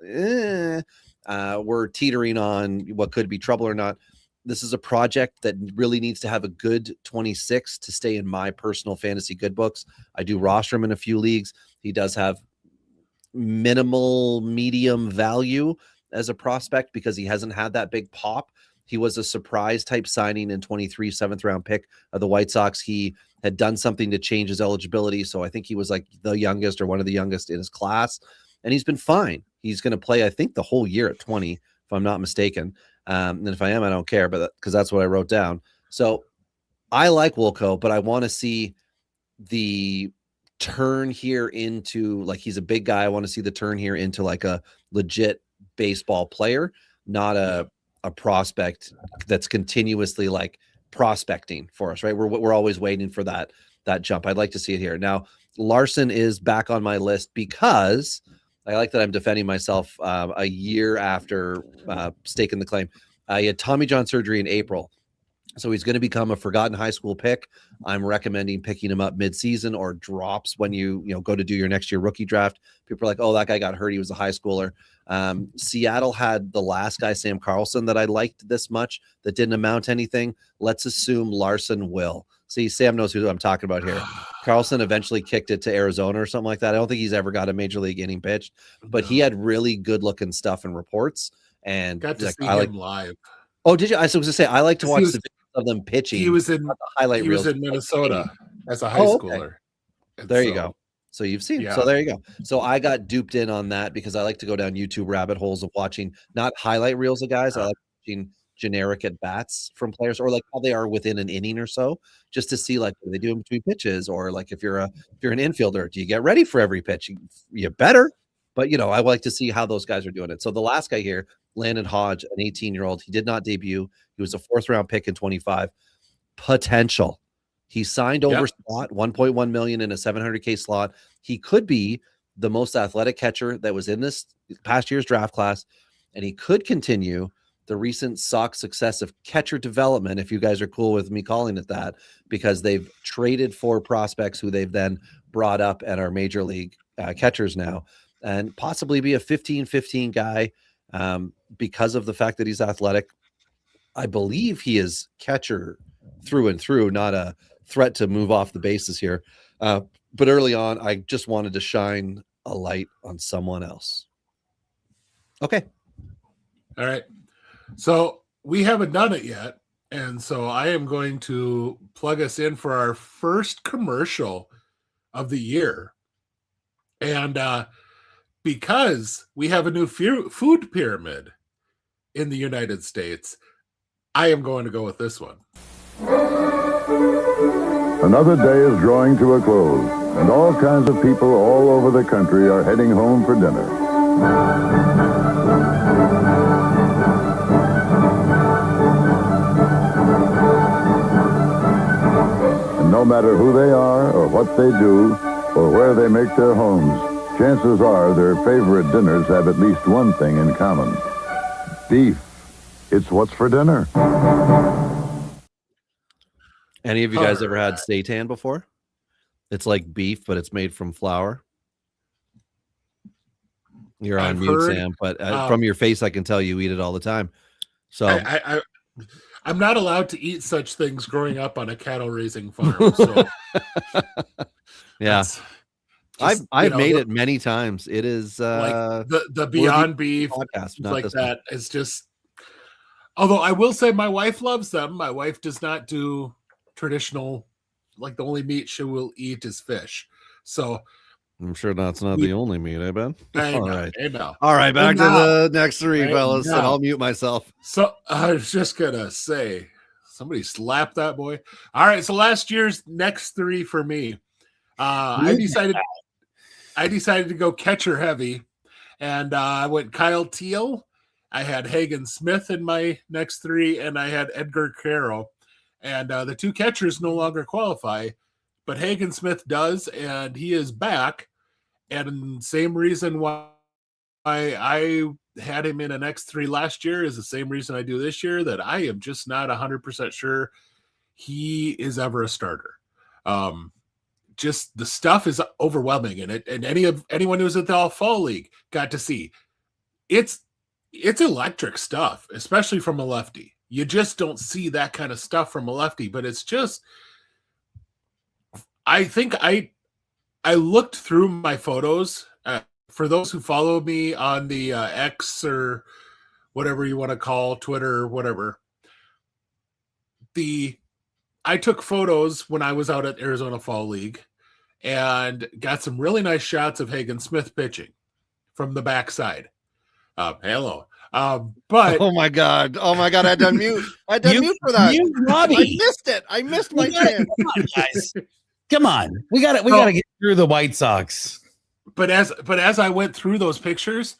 we're teetering on what could be trouble or not. This is a project that really needs to have a good 26 to stay in my personal fantasy good books. I do roster him in a few leagues. He does have minimal medium value as a prospect because he hasn't had that big pop. He was a surprise type signing in 23, 7th round pick of the White Sox. He had done something to change his eligibility. So I think he was like the youngest or one of the youngest in his class, and he's been fine. He's going to play, I think, the whole year at 20, if I'm not mistaken. And if I am, I don't care, but because that's what I wrote down. So I like Wolko, but I want to see the turn here into, like, he's a big guy. I want to see the turn here into like a legit baseball player, not a prospect that's continuously like prospecting for us, right? We're always waiting for that jump. I'd like to see it here. Now, Larson is back on my list because I like that I'm defending myself a year after staking the claim. He had Tommy John surgery in April, so he's going to become a forgotten high school pick. I'm recommending picking him up mid-season or drops when you go to do your next year rookie draft. People are like, oh, that guy got hurt. He was a high schooler. Seattle had the last guy, Sam Carlson, that I liked this much that didn't amount to anything. Let's assume Larson will. See, Sam knows who I'm talking about here. Carlson eventually kicked it to Arizona or something like that. I don't think he's ever got a major league inning pitched, but he had really good looking stuff and reports. And got to see him live. Oh, did you? I was going to say, I like to watch the videos of them pitching. He was in the highlight reels. He was in Minnesota as a high schooler. There you go. So you've seen. Yeah. So there you go. So I got duped in on that because I like to go down YouTube rabbit holes of watching not highlight reels of guys. I like watching generic at bats from players, or like how they are within an inning or so, just to see like what they do in between pitches, or like if you're an infielder, do you get ready for every pitch? You better. But I like to see how those guys are doing it. So the last guy here, Landon Hodge, an 18-year-old, he did not debut. He was a 4th-round pick in 25. Potential. He signed over slot, 1.1 million in a 700K slot. He could be the most athletic catcher that was in this past year's draft class, and he could continue the recent Sox success of catcher development, if you guys are cool with me calling it that, because they've traded for prospects who they've then brought up and are major league catchers now, and possibly be a 15-15 guy because of the fact that he's athletic. I believe he is catcher through and through, not a threat to move off the bases here. But early on, I just wanted to shine a light on someone else. Okay. All right. So we haven't done it yet. And so I am going to plug us in for our first commercial of the year. And because we have a new food pyramid in the United States, I am going to go with this one. Another day is drawing to a close, and all kinds of people all over the country are heading home for dinner. And no matter who they are, or what they do, or where they make their homes, chances are their favorite dinners have at least one thing in common. Beef. It's what's for dinner. Any of you guys ever had seitan before? It's like beef, but it's made from flour. You're on mute, Sam, but from your face, I can tell you eat it all the time. So I'm not allowed to eat such things growing up on a cattle raising farm. So yeah, I've made it many times. It is like the Beyond Beef podcast, like that. It's just. Although I will say my wife loves them. My wife does not do traditional, like the only meat she will eat is fish. So I'm sure that's not the only meat, I bet. All right, back to the next three, fellas, and I'll mute myself. So I was just gonna say, somebody slap that boy. All right, so last year's next three for me, I decided to go catcher heavy, and I went Kyle Teal. I had Hagen Smith in my next three, and I had Edgar Caro. And the two catchers no longer qualify, but Hagen Smith does, and he is back. And same reason why I had him in an X3 last year is the same reason I do this year, that I am just not 100% sure he is ever a starter. Just the stuff is overwhelming, and anyone who's at the Fall League got to see it's electric stuff, especially from a lefty. You just don't see that kind of stuff from a lefty, but it's just, I think I looked through my photos for those who follow me on the X or whatever you want to call Twitter or whatever. I took photos when I was out at Arizona Fall League and got some really nice shots of Hagen Smith pitching from the backside. Hello. But oh my god, I had to mute. I had to mute for that. Robbie. I missed it. I missed my chance. Come on, guys. Come on. We gotta get through the White Sox. But as I went through those pictures,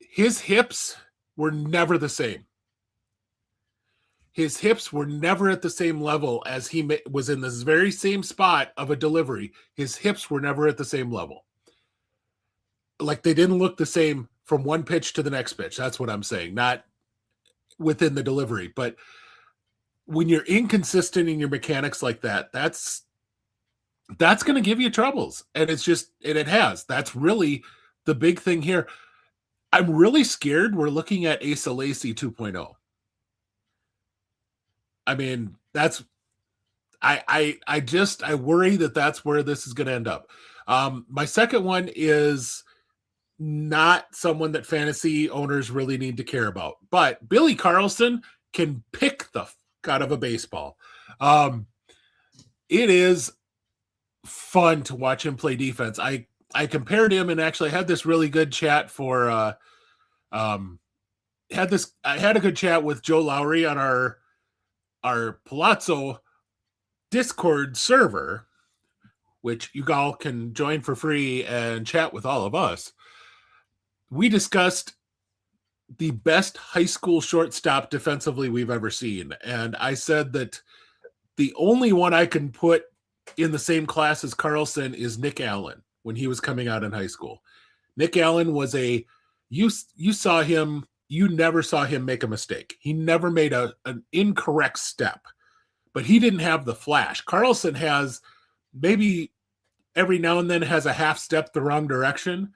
his hips were never the same. His hips were never at the same level as he was in this very same spot of a delivery. His hips were never at the same level. Like they didn't look the same from one pitch to the next pitch. That's what I'm saying. Not within the delivery, but when you're inconsistent in your mechanics like that, that's going to give you troubles. And it has. That's really the big thing here. I'm really scared we're looking at Asa Lacy 2.0. I mean, I worry that that's where this is going to end up. My second one is not someone that fantasy owners really need to care about, but Billy Carlson can pick the fuck out of a baseball. It is fun to watch him play defense. I I had a good chat with Joe Lowry on our Palazzo Discord server, which you all can join for free and chat with all of us. We discussed the best high school shortstop defensively we've ever seen. And I said that the only one I can put in the same class as Carlson is Nick Allen when he was coming out in high school. Nick Allen was you saw him, you never saw him make a mistake. He never made an incorrect step, but he didn't have the flash. Carlson has maybe every now and then has a half step the wrong direction,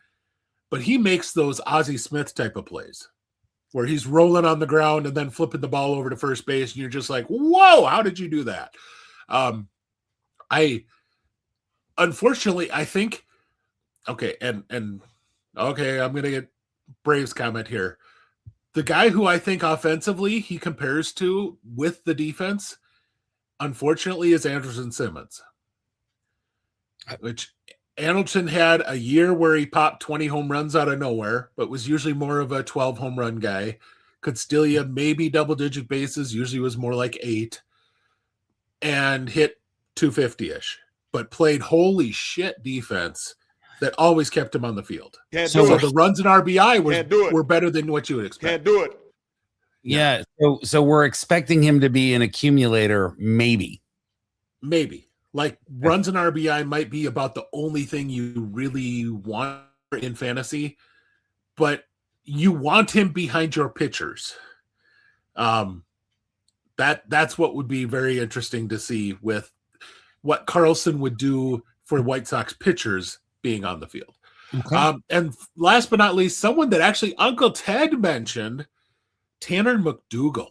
but he makes those Ozzie Smith type of plays where he's rolling on the ground and then flipping the ball over to first base. And you're just like, whoa, how did you do that? Unfortunately, I think, okay. And okay, I'm going to get Braves comment here. The guy who I think offensively he compares to with the defense, unfortunately, is Andrelton Simmons. Which Andrelton had a year where he popped 20 home runs out of nowhere, but was usually more of a 12 home run guy. Could steal you maybe double-digit bases, usually was more like 8, and hit 250-ish, but played holy shit defense that always kept him on the field. So the runs in RBI were better than what you would expect. Can't do it. Yeah. So we're expecting him to be an accumulator, maybe. Like runs in RBI might be about the only thing you really want in fantasy, but you want him behind your pitchers. That's what would be very interesting to see with what Carlson would do for White Sox pitchers being on the field. Okay. And last but not least, someone that actually Uncle Ted mentioned, Tanner McDougal,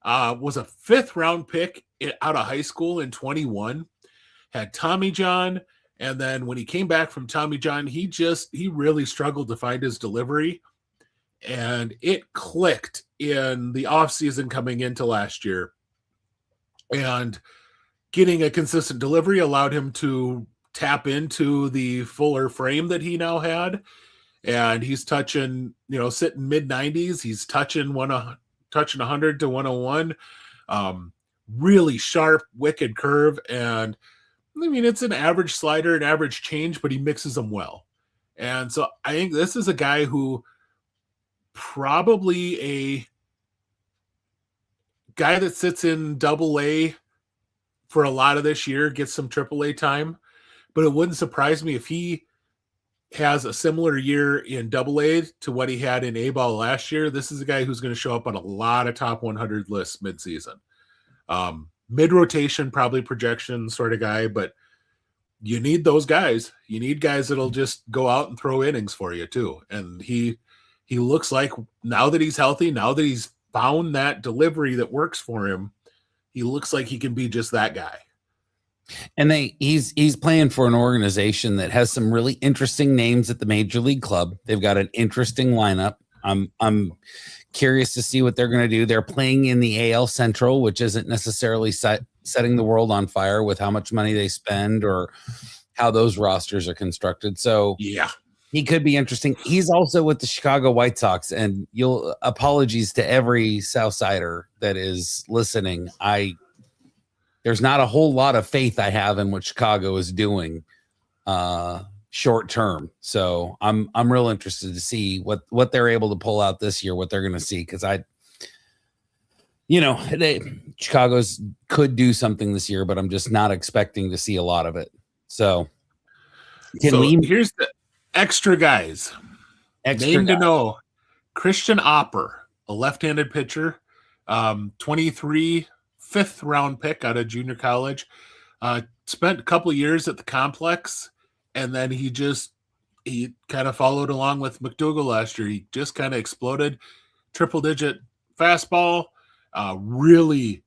was a 5th round pick out of high school in 21. Had Tommy John, and then when he came back from Tommy John, he really struggled to find his delivery, and it clicked in the offseason coming into last year. And getting a consistent delivery allowed him to tap into the fuller frame that he now had, and he's touching, sitting mid-90s. He's touching 100 to 101. Really sharp, wicked curve, and I mean, it's an average slider, an average change, but he mixes them well. And so I think this is a guy who probably a guy that sits in Double-A for a lot of this year, gets some Triple-A time, but it wouldn't surprise me if he has a similar year in Double-A to what he had in A-ball last year. This is a guy who's going to show up on a lot of top 100 lists midseason. Mid-rotation, probably projection sort of guy, but you need those guys. You need guys that'll just go out and throw innings for you too. And he looks like, now that he's healthy, now that he's found that delivery that works for him, he looks like he can be just that guy. And he's playing for an organization that has some really interesting names at the Major League Club. They've got an interesting lineup. I'm curious to see what they're going to do. They're playing in the AL Central, which isn't necessarily setting the world on fire with how much money they spend or how those rosters are constructed. So yeah, he could be interesting. He's also with the Chicago White Sox, and apologies to every Southsider that is listening. There's not a whole lot of faith I have in what Chicago is doing short term. So I'm real interested to see what they're able to pull out this year, what they're going to see. Cause Chicago's could do something this year, but I'm just not expecting to see a lot of it. So here's the extra guys. Name to know: Christian Opper, a left-handed pitcher, 23, 5th round pick out of junior college. Spent a couple of years at the complex, and then he kind of followed along with McDougal last year. He just kind of exploded. Triple-digit fastball, really,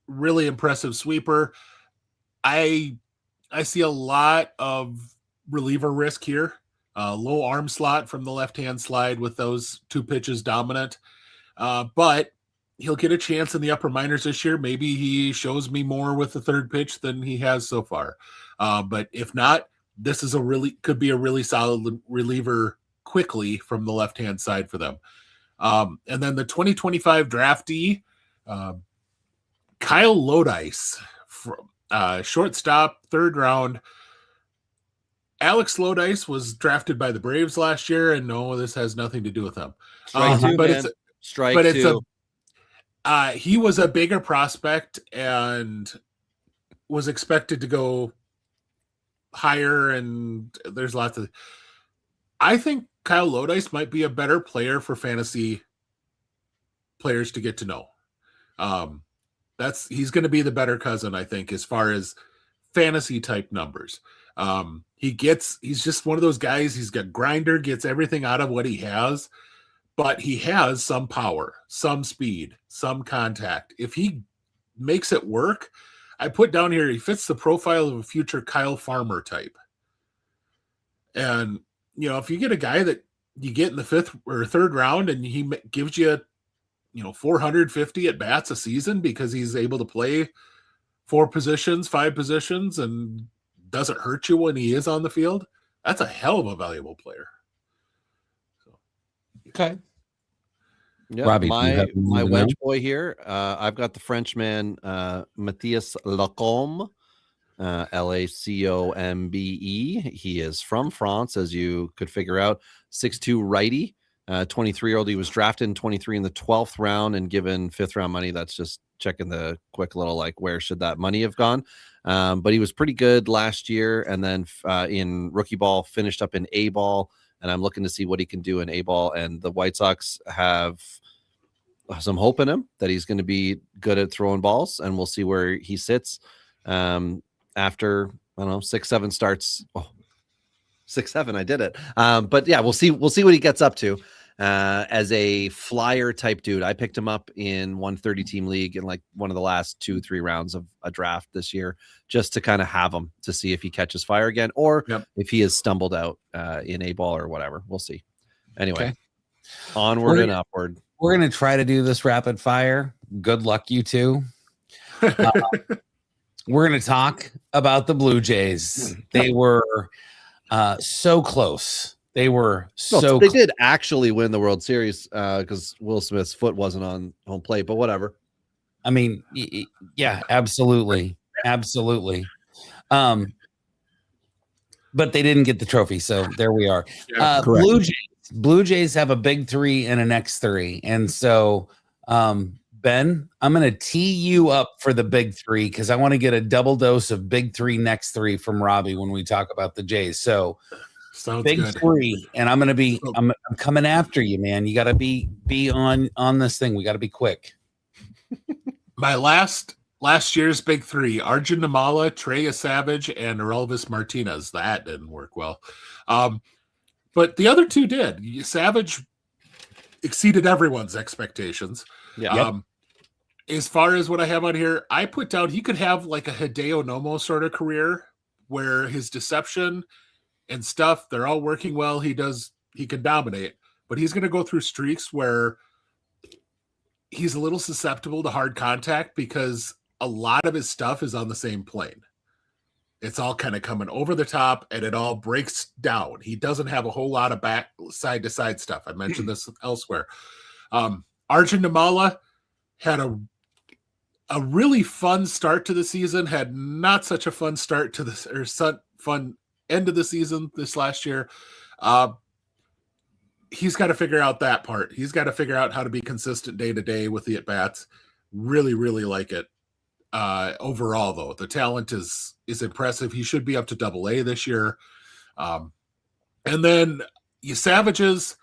really impressive sweeper. I see a lot of reliever risk here. Low arm slot from the left-hand slide with those 2 pitches dominant. But he'll get a chance in the upper minors this year. Maybe he shows me more with the 3rd pitch than he has so far. But if not, this is could be a really solid reliever quickly from the left-hand side for them. And then the 2025 draftee, Kyle Lodice, shortstop, 3rd round. Alex Lodice was drafted by the Braves last year, and no, this has nothing to do with them. Strike two, but man. Strike but two. He was a bigger prospect and was expected to go higher, and there's lots of. I think Kyle Lodice might be a better player for fantasy players to get to know. He's going to be the better cousin, I think, as far as fantasy type numbers. He's just one of those guys. He's got grinder, gets everything out of what he has, but he has some power, some speed, some contact. If he makes it work, I put down here, he fits the profile of a future Kyle Farmer type. And, if you get a guy that you get in the 5th or 3rd round and he gives you, 450 at bats a season because he's able to play 4 positions, 5 positions, and doesn't hurt you when he is on the field, that's a hell of a valuable player. Okay. Yeah, Robbie, my wedge boy here. I've got the Frenchman Matthias Lacombe, Lacombe. He is from France, as you could figure out. 6'2" righty, 23-year-old. He was drafted in 23 in the 12th round and given 5th round money. That's just checking the quick little where should that money have gone? But he was pretty good last year, and then in rookie ball finished up in A ball. And I'm looking to see what he can do in A ball. And the White Sox have some hope in him that he's going to be good at throwing balls, and we'll see where he sits after 6-7 starts. 6-7, I did it. But yeah, we'll see what he gets up to as a flyer type dude. I picked him up in 130 team league in one of the last 2-3 rounds of a draft this year, just to kind of have him to see if he catches fire again or if he has stumbled out in A ball or whatever. We'll see. Anyway, onward and upward. We're going to try to do this rapid fire. Good luck, you two. We're going to talk about the Blue Jays. They were so close. They were they did actually win the World Series because Will Smith's foot wasn't on home plate, but whatever. I mean, yeah, absolutely. Absolutely. But they didn't get the trophy, so there we are. Yeah, Blue Jays have a big 3 and an X3. And so, Ben, I'm going to tee you up for the big 3 because I want to get a double dose of big 3 next 3 from Robbie when we talk about the Jays. So, sounds big good. 3, and I'm going to be I'm coming after you, man. You got to be on this thing. We got to be quick. My last year's big 3: Arjun Namala, Trey Savage, and Aurelvis Martinez. That didn't work well. But the other 2 did. Savage exceeded everyone's expectations. Yeah. As far as what I have on here, I put down he could have like a Hideo Nomo sort of career where his deception and stuff, they're all working well. He can dominate, but he's going to go through streaks where he's a little susceptible to hard contact because a lot of his stuff is on the same plane. It's all kind of coming over the top and it all breaks down. He doesn't have a whole lot of back side to side stuff. I mentioned this elsewhere. Arjun Namala had a really fun start to the season, had not such a fun start to this or fun end of the season this last year. He's got to figure out that part. He's got to figure out how to be consistent day to day with the at-bats. Really, really like it. Overall, though, the talent is impressive. He should be up to AA this year. And then Savage's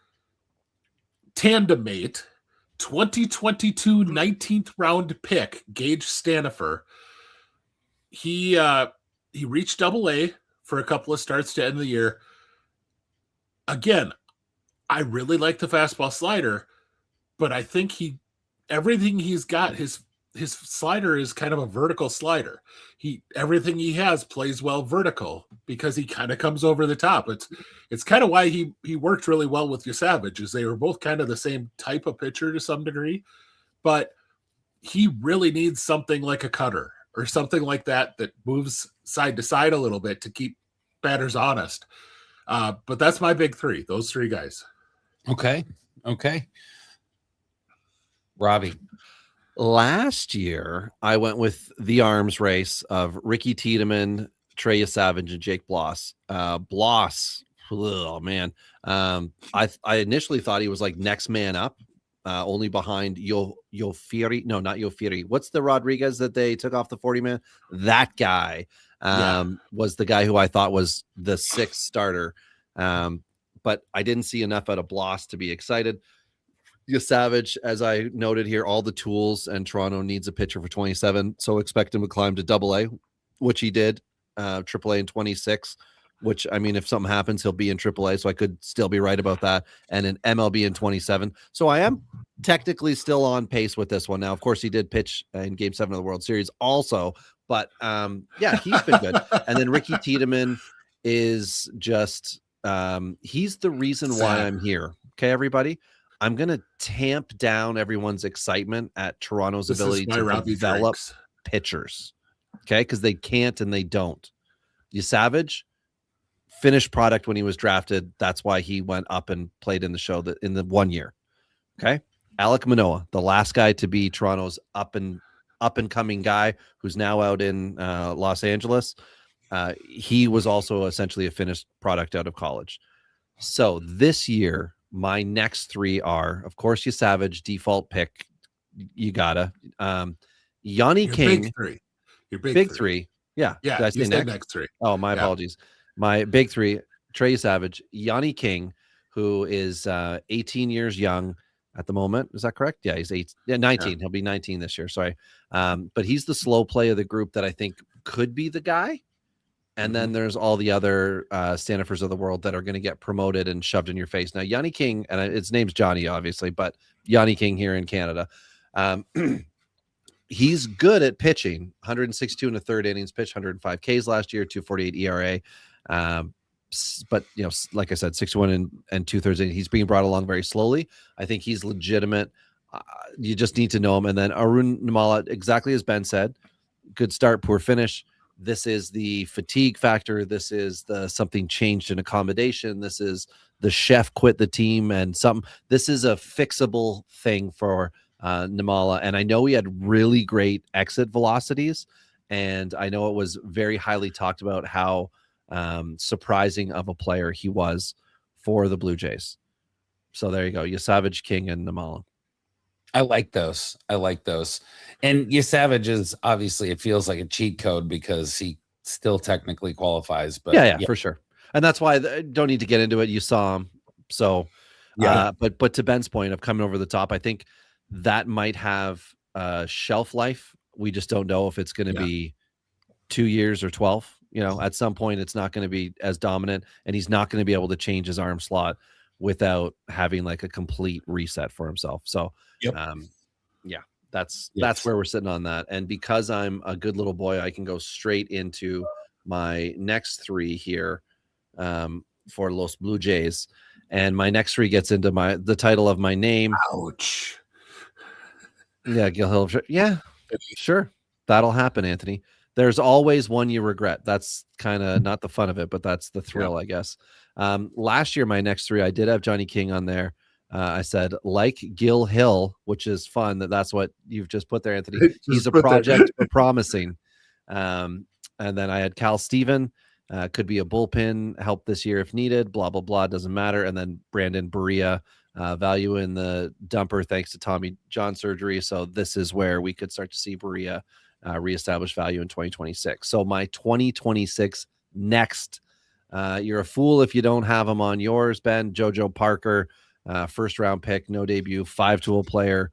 tandem mate, 2022 19th round pick, Gage Stanifer. He reached AA for a couple of starts to end the year. Again, I really like the fastball slider, but I think everything he's got, his slider is kind of a vertical slider. Everything he has plays well vertical because he kind of comes over the top. It's kind of why he worked really well with Savage, is they were both kind of the same type of pitcher to some degree, but he really needs something like a cutter or something like that moves side to side a little bit to keep batters honest. But that's my big 3, those 3 guys. Okay. Robbie. Last year, I went with the arms race of Ricky Tiedemann, Trey Savage, and Jake Bloss. Bloss, oh man. I initially thought he was like next man up, only behind Yofiri. No, not Yofiri. What's the Rodriguez that they took off the 40-man? That guy was the guy who I thought was the sixth starter. But I didn't see enough out of Bloss to be excited. Savage, as I noted here, all the tools, and Toronto needs a pitcher for 27, so expect him to climb to AA, which he did. AAA in 26, which, I mean, if something happens, he'll be in AAA, so I could still be right about that, and an MLB in 27. So I am technically still on pace with this one. Now, of course, he did pitch in Game 7 of the World Series also, but yeah, he's been good. And then Ricky Tiedemann is just he's the reason why I'm here. Okay, everybody? I'm going to tamp down everyone's excitement at Toronto's ability to develop pitchers. Okay, because they can't and they don't. Savage, finished product when he was drafted. That's why he went up and played in the show in the 1 year. Okay, Alek Manoah, the last guy to be Toronto's up and coming guy, who's now out in Los Angeles. He was also essentially a finished product out of college. So this year, my next three are, of course, Savage, default pick. You gotta. Yanni King. Big three. Your big three. Yeah. Yeah. Did I say next three. Oh, my apologies. My big three: Trey Savage, Yanni King, who is 18 years young at the moment. Is that correct? Yeah, he's 19. Yeah. He'll be 19 this year. Sorry. But he's the slow play of the group that I think could be the guy. And then there's all the other Stanifers of the world that are going to get promoted and shoved in your face. Now, Yanni King, and his name's Johnny, obviously, but Yanni King here in Canada, he's good at pitching. 162 in the third innings, pitched 105 Ks last year, 2.48 ERA. But, like I said, 61 and 2/3 innings. He's being brought along very slowly. I think he's legitimate. You just need to know him. And then Arun Nimala, exactly as Ben said, good start, poor finish. This is the fatigue factor. This is the something changed in accommodation. This is the chef quit the team and something. This is a fixable thing for Nimala. And I know he had really great exit velocities. And I know it was very highly talked about how surprising of a player he was for the Blue Jays. So there you go. Savage, King, and Nimala. I like those. And Savage is obviously, it feels like a cheat code because he still technically qualifies. But yeah, for sure. And that's why I don't need to get into it. You saw him. So, but to Ben's point of coming over the top, I think that might have shelf life. We just don't know if it's going to be 2 years or 12. At some point, it's not going to be as dominant, and he's not going to be able to change his arm slot without having like a complete reset for himself. So, that's where we're sitting on that. And because I'm a good little boy, I can go straight into my next three here for Los Blue Jays. And my next three gets into the title of my name. Ouch. Yeah, Gil Hill. Yeah, sure. That'll happen, Anthony. There's always one you regret. That's kind of not the fun of it, but that's the thrill, I guess. Last year, my next three, I did have Johnny King on there. I said, like Gil Hill, which is fun. That's what you've just put there, Anthony. He's a project for promising. And then I had Cal Steven, could be a bullpen help this year if needed, blah, blah, blah. Doesn't matter. And then Brandon Berea, value in the dumper thanks to Tommy John surgery. So this is where we could start to see Berea reestablish value in 2026. So my 2026 next, you're a fool if you don't have him on yours, Ben. Jojo Parker, first round pick, no debut, 5-tool player,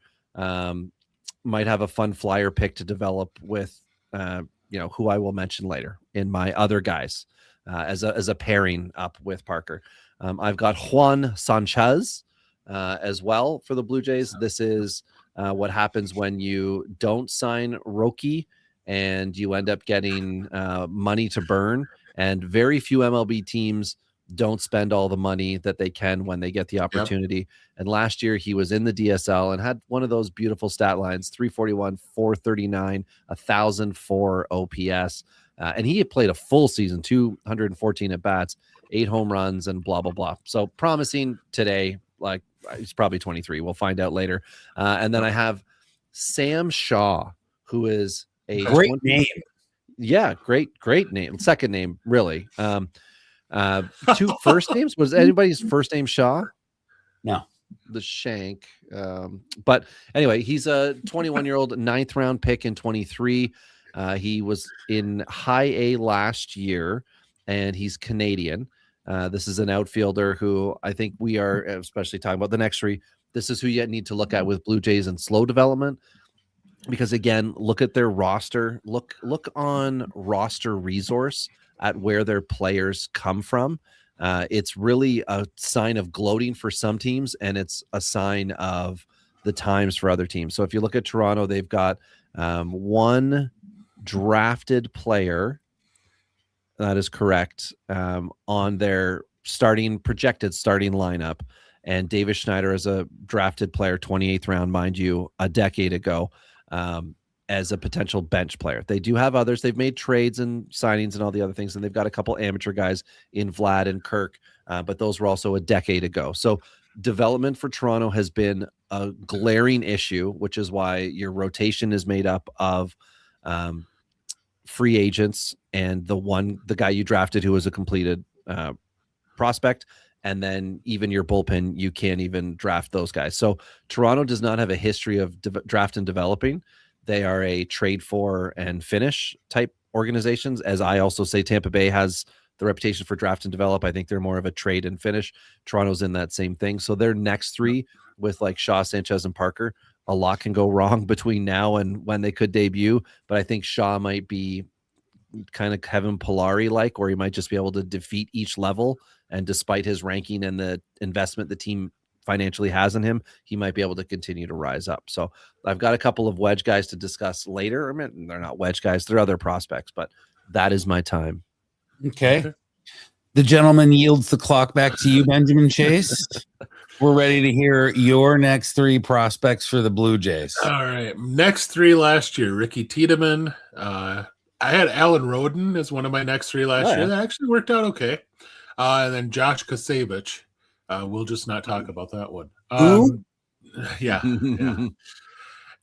might have a fun flyer pick to develop with, who I will mention later in my other guys as a pairing up with Parker. I've got Juan Sanchez as well for the Blue Jays. This is what happens when you don't sign Roki and you end up getting money to burn. And very few MLB teams don't spend all the money that they can when they get the opportunity. Yep. And last year he was in the DSL and had one of those beautiful stat lines, 341, 439, 1,004 OPS. And he had played a full season, 214 at bats, 8 home runs and blah, blah, blah. So promising today, like he's probably 23. We'll find out later. And then I have Sam Shaw, who is a Great name. Yeah, great name. Second name, really. Two first names. Was anybody's first name Shaw? No. The Shank. But anyway, he's a 21-year-old 9th round pick in 23. He was in high A last year, and he's Canadian. This is an outfielder who I think we are, especially talking about the next three, this is who you need to look at with Blue Jays and slow development. Because again, look at their roster. Look on roster resource at where their players come from. It's really a sign of gloating for some teams, and it's a sign of the times for other teams. So if you look at Toronto, they've got one drafted player. That is correct, on their projected starting lineup. And Davis Schneider is a drafted player, 28th round, mind you, a decade ago, as a potential bench player. They do have others. They've made trades and signings and all the other things, and they've got a couple amateur guys in Vlad and Kirk, but those were also a decade ago. So development for Toronto has been a glaring issue, which is why your rotation is made up of free agents and the guy you drafted who was a completed prospect. And then even your bullpen, you can't even draft those guys. So Toronto does not have a history of draft and developing. They are a trade for and finish type organizations. As I also say, Tampa Bay has the reputation for draft and develop. I think they're more of a trade and finish. Toronto's in that same thing. So their next three with like Shaw, Sanchez, and Parker, a lot can go wrong between now and when they could debut. But I think Shaw might be kind of Kevin Pilari-like, or he might just be able to defeat each level. And despite his ranking and the investment the team financially has in him, he might be able to continue to rise up. So I've got a couple of wedge guys to discuss later. I mean, they're not wedge guys, they're other prospects, but that is my time. Okay. The gentleman yields the clock back to you, Benjamin Chase. We're ready to hear your next three prospects for the Blue Jays. All right. Next three last year, Ricky Tiedemann. I had Alan Roden as one of my next three last year. That actually worked out okay. And then Josh Kasevich. We'll just not talk about that one. Yeah.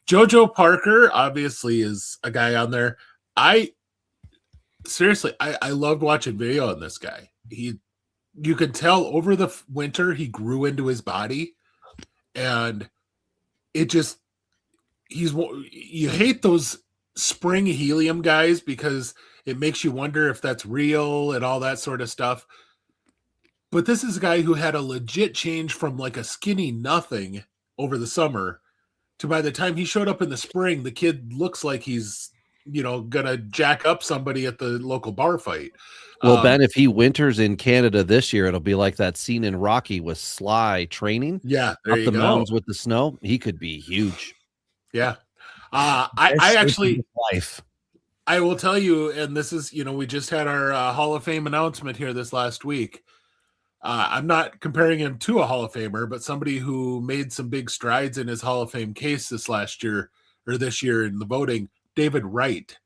Jojo Parker obviously is a guy on there. I loved watching video on this guy. You could tell over the winter he grew into his body, and you hate those spring helium guys because it makes you wonder if that's real and all that sort of stuff. But this is a guy who had a legit change from like a skinny nothing over the summer to by the time he showed up in the spring, the kid looks like he's, gonna jack up somebody at the local bar fight. Well, Ben, if he winters in Canada this year, it'll be like that scene in Rocky with Sly training. Yeah, there up you the go. mountains with the snow. He could be huge. Yeah. I actually life. I will tell you, and this is, we just had our Hall of Fame announcement here this last week. I'm not comparing him to a Hall of Famer, but somebody who made some big strides in his Hall of Fame case this year in the voting, David Wright.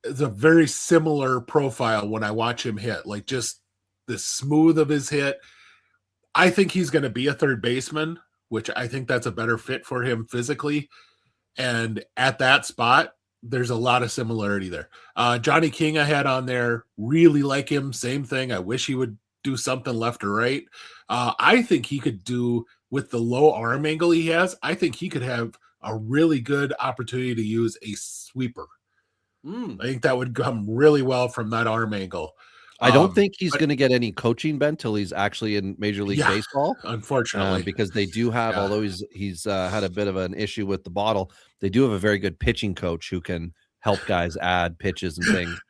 It's a very similar profile when I watch him hit, like just the smooth of his hit. I think he's going to be a third baseman, which I think that's a better fit for him physically. And at that spot, there's a lot of similarity there. Johnny King I had on there, really like him. Same thing. I wish he would do something left or right. I think he could do, with the low arm angle he has, I think he could have a really good opportunity to use a sweeper. I think that would come really well from that arm angle. I don't think he's going to get any coaching, Ben, till he's actually in Major League Baseball. Unfortunately, because they do have, although he's had a bit of an issue with the bottle, they do have a very good pitching coach who can help guys add pitches and things.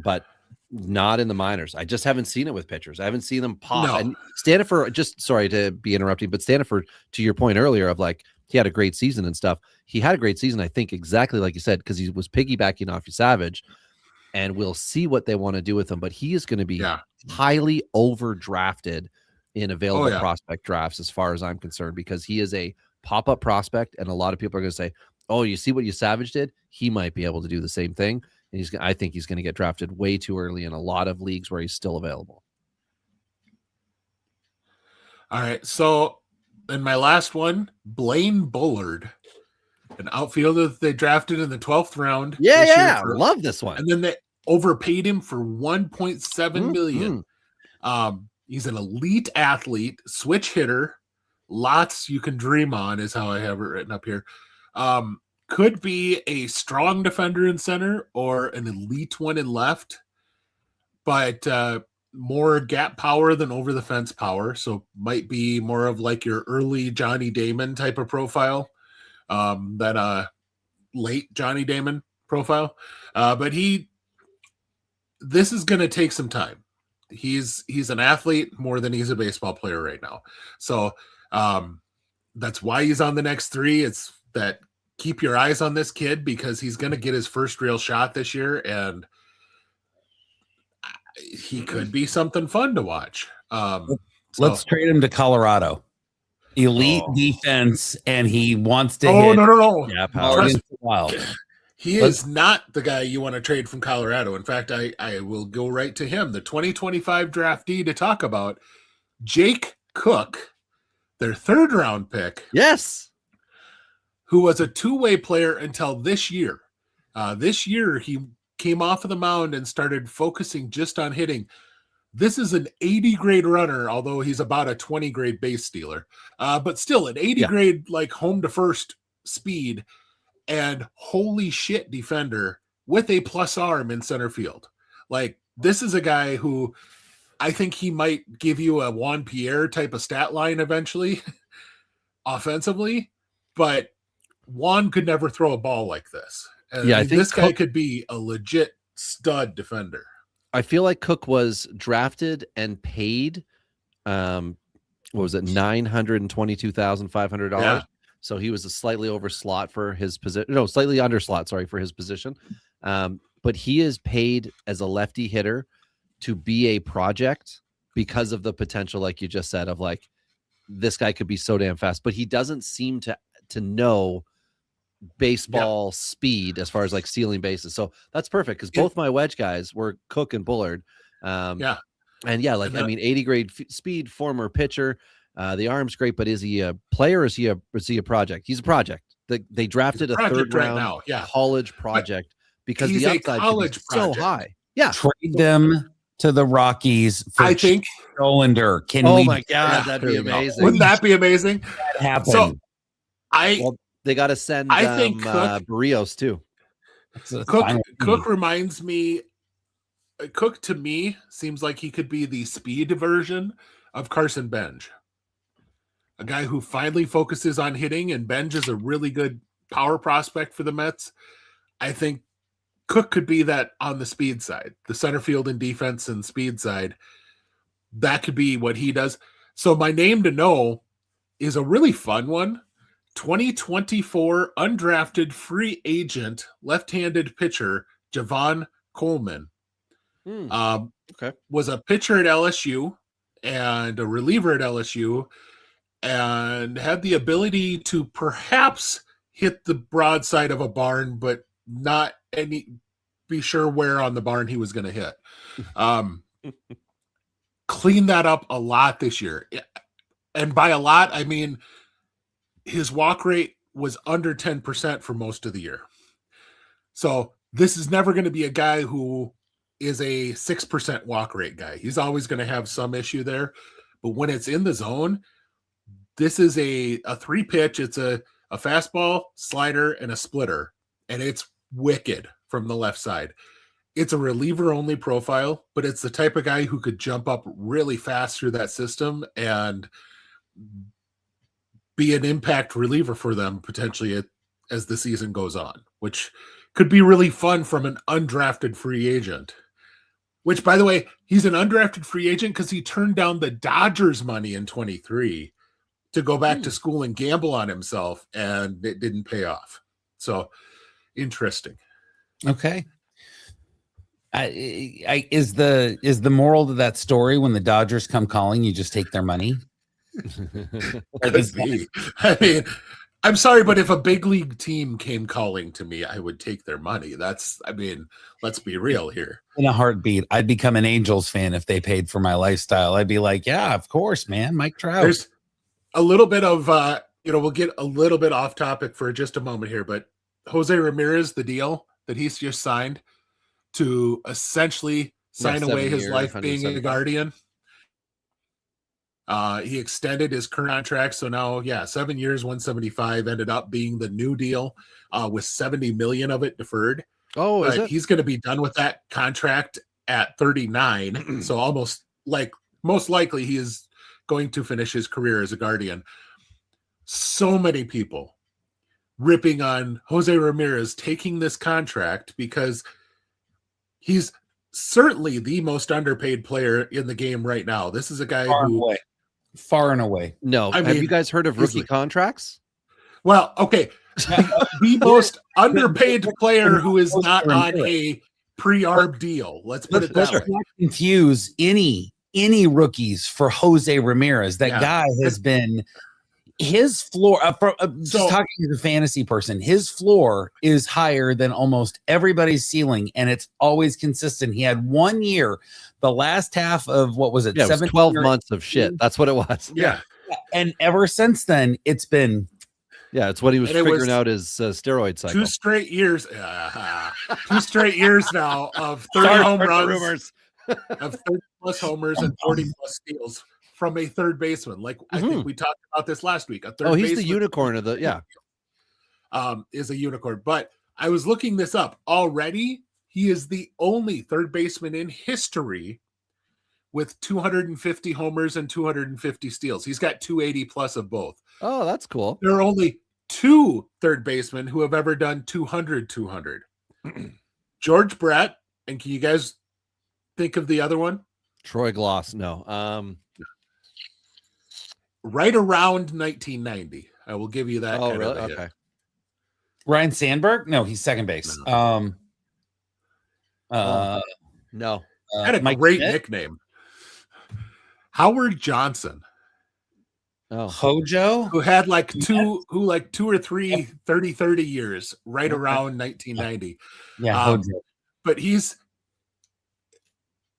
But not in the minors. I just haven't seen it with pitchers. I haven't seen them pop. No. And Stanifer, just sorry to be interrupting, but Stanifer, to your point earlier of like, he had a great season and stuff. He had a great season, I think, exactly like you said, because he was piggybacking off your Savage, and we'll see what they want to do with him. But he is going to be highly overdrafted in available prospect drafts, as far as I'm concerned, because he is a pop-up prospect, and a lot of people are going to say, "Oh, you see what you Savage did? He might be able to do the same thing." And I think he's going to get drafted way too early in a lot of leagues where he's still available. All right. So, in my last one, Blaine Bullard, an outfielder that they drafted in the 12th round. Yeah. Love this one. And then they overpaid him for $1.7 million. He's an elite athlete, switch hitter. Lots you can dream on is how I have it written up here. Could be a strong defender in center or an elite one in left, but more gap power than over the fence power. So might be more of like your early Johnny Damon type of profile than late Johnny Damon profile. But this is going to take some time. He's an athlete more than he's a baseball player right now. So that's why he's on the next three. It's that keep your eyes on this kid because he's going to get his first real shot this year, and he could be something fun to watch. Let's trade him to Colorado. Elite defense, and he wants to hit. No. Yeah, Wild. He is not the guy you want to trade from Colorado. In fact, I will go right to him. The 2025 draftee to talk about, Jake Cook, their 3rd round pick. Yes. Who was a two-way player until this year. This year, he came off of the mound and started focusing just on hitting. This is an 80 grade runner, although he's about a 20 grade base stealer. But still an 80 grade, like home to first speed. And holy shit defender with a plus arm in center field. Like, this is a guy who I think he might give you a Juan Pierre type of stat line eventually offensively, but Juan could never throw a ball like this. And I think this guy could be a legit stud defender. I feel like Cook was drafted and paid what was it, $922,500. Yeah. So he was a slightly over slot for his position. No, slightly under slot, sorry, for his position. But he is paid as a lefty hitter to be a project because of the potential, like you just said, of like, this guy could be so damn fast. But he doesn't seem to know baseball speed as far as like stealing bases. So that's perfect because both my wedge guys were Cook and Bullard. And like, I mean, 80 grade speed, former pitcher. The arm's great, but is he a player or is he a project? He's a project. They drafted a 3rd round college project because the upside is so high. Yeah. Trade them to the Rockies for I think Cylinder. My God, that'd be amazing. Wouldn't that be amazing? That happen. So they got to send I think Barrios too. Cook reminds me. Cook to me seems like he could be the speed version of Carson Benj, a guy who finally focuses on hitting, and Benj is a really good power prospect for the Mets. I think Cook could be that on the speed side, the center field and defense and speed side. That could be what he does. So my name to know is a really fun one. 2024 undrafted free agent left-handed pitcher Javon Coleman. Was a pitcher at LSU and a reliever at LSU and had the ability to perhaps hit the broadside of a barn, but not be sure where on the barn he was going to hit. Cleaned that up a lot this year. And by a lot, I mean his walk rate was under 10% for most of the year. So this is never going to be a guy who is a 6% walk rate guy. He's always going to have some issue there. But when it's in the zone, this is a 3-pitch. It's a fastball, slider, and a splitter. And it's wicked from the left side. It's a reliever-only profile, but it's the type of guy who could jump up really fast through that system and be an impact reliever for them potentially as the season goes on, which could be really fun from an undrafted free agent. Which, by the way, he's an undrafted free agent because he turned down the Dodgers money in 23 to go back to school and gamble on himself, and it didn't pay off. So, interesting. Okay. Is the moral to that story when the Dodgers come calling, you just take their money? Could be. I mean, I'm sorry, but if a big league team came calling to me, I would take their money. Let's be real here. In a heartbeat, I'd become an Angels fan if they paid for my lifestyle. I'd be like, yeah, of course, man. Mike Trout. There's a little bit of, we'll get a little bit off topic for just a moment here, but Jose Ramirez, the deal that he's just signed to essentially sign away his life being a Guardian. He extended his current contract, so now, 7 years, 175 ended up being the new deal, with 70 million of it deferred. Oh, is it? He's going to be done with that contract at 39, so most likely he is going to finish his career as a Guardian. So many people ripping on Jose Ramirez taking this contract because he's certainly the most underpaid player in the game right now. This is a guy far and away. No. Have you guys heard of rookie contracts? Well, okay. The most underpaid player who is not on a pre-arb deal. Let's put it that way. Not confuse any rookies for Jose Ramirez. That guy has been his floor. Just talking to the fantasy person, his floor is higher than almost everybody's ceiling, and it's always consistent. He had 1 year, the last half of what was it? Yeah, it was 12 months of shit. That's what it was. Yeah. And ever since then, it's been. Yeah, it's what he was figuring out his steroid cycle. 2 straight years. 2 straight years now of 30 home runs, of 30 plus homers and 40 plus steals from a third baseman. I think we talked about this last week. He's the unicorn of the is a unicorn. But I was looking this up already. He is the only third baseman in history with 250 homers and 250 steals. He's got 280 plus of both. Oh, that's cool. There are only 2 third basemen who have ever done 200. George Brett, and can you guys think of the other one? Troy Gloss. No. Right around 1990. I will give you that. Oh, really? Okay. Ryan Sandberg? No, he's second base. No. Had a great nickname. Howard Johnson. Oh, Hojo, who had two or three 30 years right around 1990. Yeah, Hojo. But he's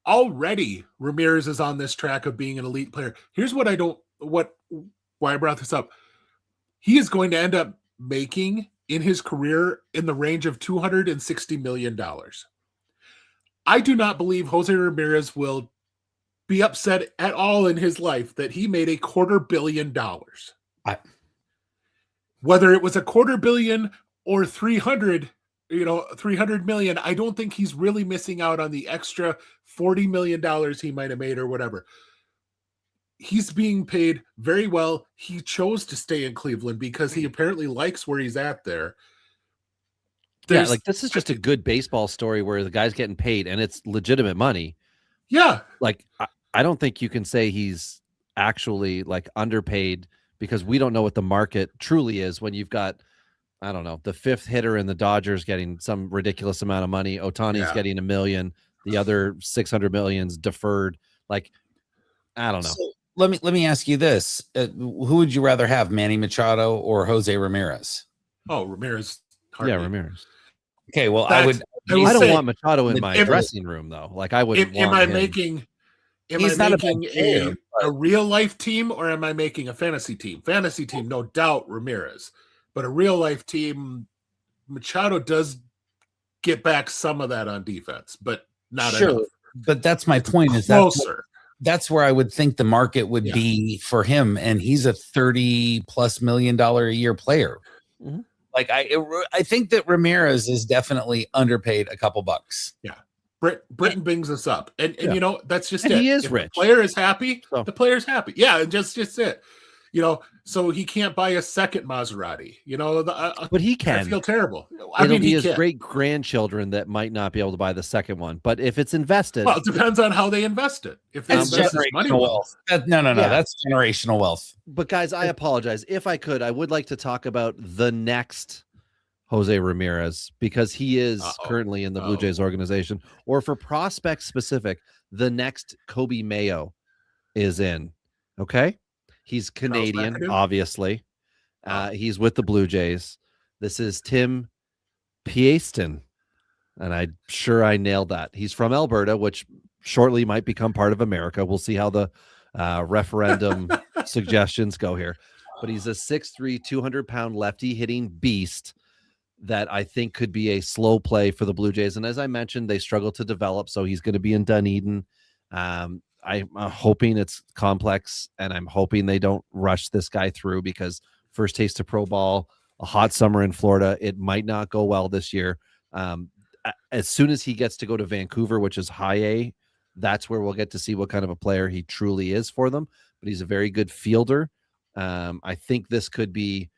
already, Ramirez is on this track of being an elite player. Here's why I brought this up. He is going to end up making in his career in the range of $260 million. I do not believe Jose Ramirez will be upset at all in his life that he made $250 million. Whether it was $250 million or 300 million, I don't think he's really missing out on the extra $40 million he might have made or whatever. He's being paid very well. He chose to stay in Cleveland because he apparently likes where he's at there. This is just a good baseball story where the guy's getting paid and it's legitimate money. Yeah. I don't think you can say he's actually underpaid because we don't know what the market truly is when you've got, I don't know, the 5th hitter in the Dodgers getting some ridiculous amount of money. Ohtani's getting $1 million. The other 600 million's deferred. I don't know. So let me ask you this. Who would you rather have, Manny Machado or Jose Ramirez? Oh, Ramirez. Yeah, Ramirez. Okay, well, I don't want Machado in my dressing room though. I wouldn't want him. Am I making a real life team or am I making a fantasy team? Fantasy team, no doubt, Ramirez. But a real life team, Machado does get back some of that on defense, but not enough. But that's my point. Is closer. That's where I would think the market would be for him, and he's a $30+ million a year player. Mm-hmm. I think that Ramirez is definitely underpaid a couple bucks. Yeah. Britton brings us up. And that's just and it. He is if rich. The player is happy. So. The player's happy. Yeah, and just it. So he can't buy a second Maserati. But he can. I feel terrible. It'll be his great grandchildren that might not be able to buy the second one. But if it's invested, well, it depends on how they invest it. If they invest his money wealth. No, that's generational wealth. But guys, I apologize. If I could, I would like to talk about the next Jose Ramirez because he is currently in the Blue Jays organization, or for prospect specific, the next Kobe Mayo is in. Okay. He's Canadian, obviously. He's with the Blue Jays. This is Tim Piaston, and I'm sure I nailed that. He's from Alberta, which shortly might become part of America. We'll see how the referendum suggestions go here. But he's a 6'3", 200-pound lefty hitting beast that I think could be a slow play for the Blue Jays. And as I mentioned, they struggle to develop, so he's going to be in Dunedin. I'm hoping it's complex, and I'm hoping they don't rush this guy through, because first taste of pro ball, a hot summer in Florida, it might not go well this year. As soon as he gets to go to Vancouver, which is high A, that's where we'll get to see what kind of a player he truly is for them. But he's a very good fielder. I think this could be